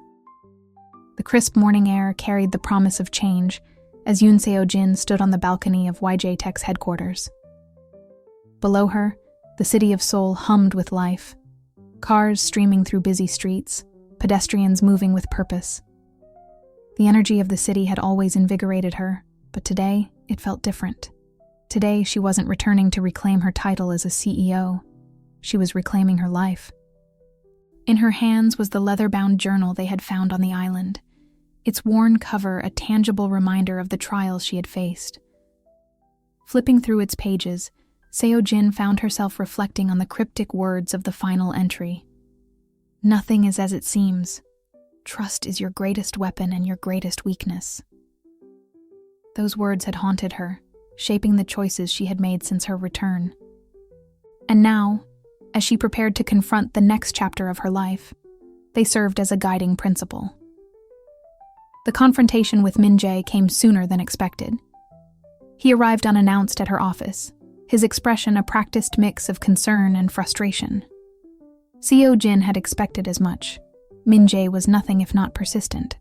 The crisp morning air carried the promise of change as Yoon Seo-Jin stood on the balcony of YJ Tech's headquarters. Below her, the city of Seoul hummed with life. Cars streaming through busy streets, pedestrians moving with purpose. The energy of the city had always invigorated her, but today it felt different. Today she wasn't returning to reclaim her title as a CEO. She was reclaiming her life. In her hands was the leather-bound journal they had found on the island, its worn cover a tangible reminder of the trials she had faced. Flipping through its pages, Seo-Jin found herself reflecting on the cryptic words of the final entry. "Nothing is as it seems. Trust is your greatest weapon and your greatest weakness." Those words had haunted her, shaping the choices she had made since her return. And now, as she prepared to confront the next chapter of her life, they served as a guiding principle. The confrontation with Min-Jae came sooner than expected. He arrived unannounced at her office, his expression a practiced mix of concern and frustration. Seo-Jin had expected as much. Min-Jae was nothing if not persistent.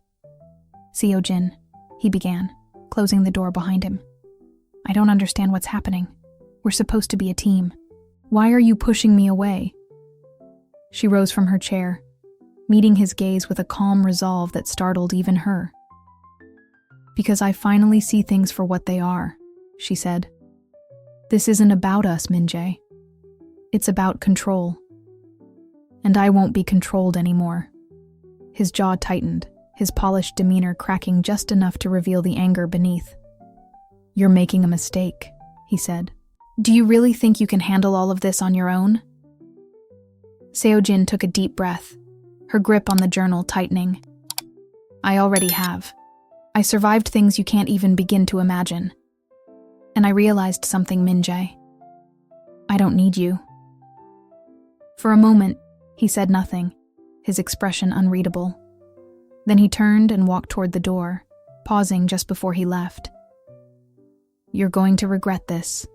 "Seo-Jin," he began, closing the door behind him. "I don't understand what's happening. We're supposed to be a team. Why are you pushing me away?" She rose from her chair, meeting his gaze with a calm resolve that startled even her. "Because I finally see things for what they are," she said. "This isn't about us, Min-Jae. It's about control. And I won't be controlled anymore." His jaw tightened, his polished demeanor cracking just enough to reveal the anger beneath. "You're making a mistake," he said. "Do you really think you can handle all of this on your own?" Seo-Jin took a deep breath, her grip on the journal tightening. "I already have. I survived things you can't even begin to imagine. And I realized something, Min-Jae. I don't need you." For a moment, he said nothing, his expression unreadable. Then he turned and walked toward the door, pausing just before he left. "You're going to regret this,"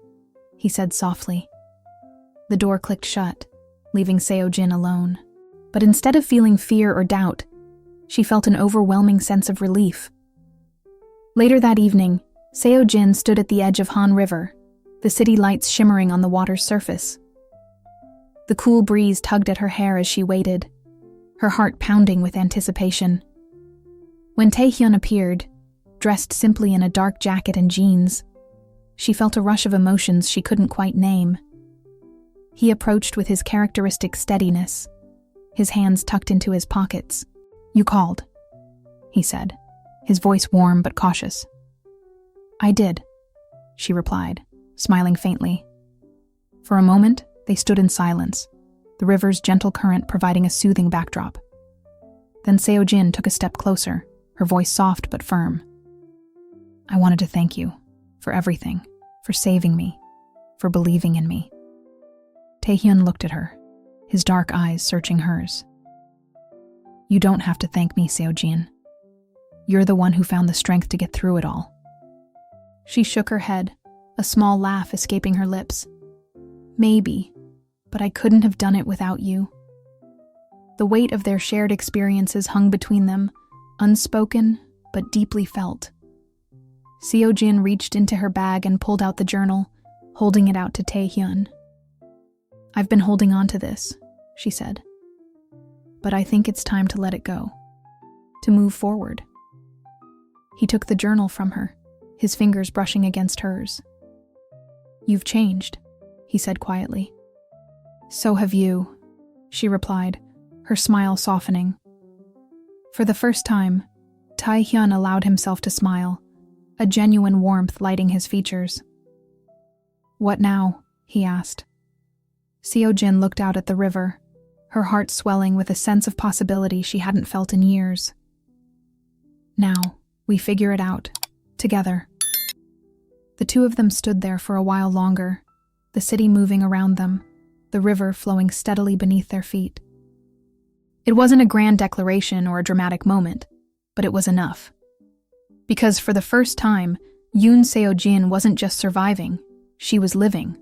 he said softly. The door clicked shut, leaving Seo-Jin alone. But instead of feeling fear or doubt, she felt an overwhelming sense of relief. Later that evening, Seo-Jin stood at the edge of Han River, the city lights shimmering on the water's surface. The cool breeze tugged at her hair as she waited, her heart pounding with anticipation. When Tae-Hyun appeared, dressed simply in a dark jacket and jeans, she felt a rush of emotions she couldn't quite name. He approached with his characteristic steadiness, his hands tucked into his pockets. "You called," he said, his voice warm but cautious. "I did," she replied, smiling faintly. For a moment, they stood in silence, the river's gentle current providing a soothing backdrop. Then Seo-Jin took a step closer, her voice soft but firm. "I wanted to thank you for everything, for saving me, for believing in me." Tae-Hyun looked at her, his dark eyes searching hers. "You don't have to thank me, Seo-Jin. You're the one who found the strength to get through it all." She shook her head, a small laugh escaping her lips. "Maybe, but I couldn't have done it without you." The weight of their shared experiences hung between them, unspoken but deeply felt. Seo-Jin reached into her bag and pulled out the journal, holding it out to Tae-Hyun. "I've been holding on to this," she said. "But I think it's time to let it go, to move forward." He took the journal from her, his fingers brushing against hers. "You've changed," he said quietly. "So have you," she replied, her smile softening. For the first time, Tae-Hyun allowed himself to smile, a genuine warmth lighting his features. "What now?" he asked. Seo-Jin looked out at the river, her heart swelling with a sense of possibility she hadn't felt in years. "Now, we figure it out, together." The two of them stood there for a while longer, the city moving around them, the river flowing steadily beneath their feet. It wasn't a grand declaration or a dramatic moment, but it was enough. Because for the first time, Yoon Seo-Jin wasn't just surviving, she was living.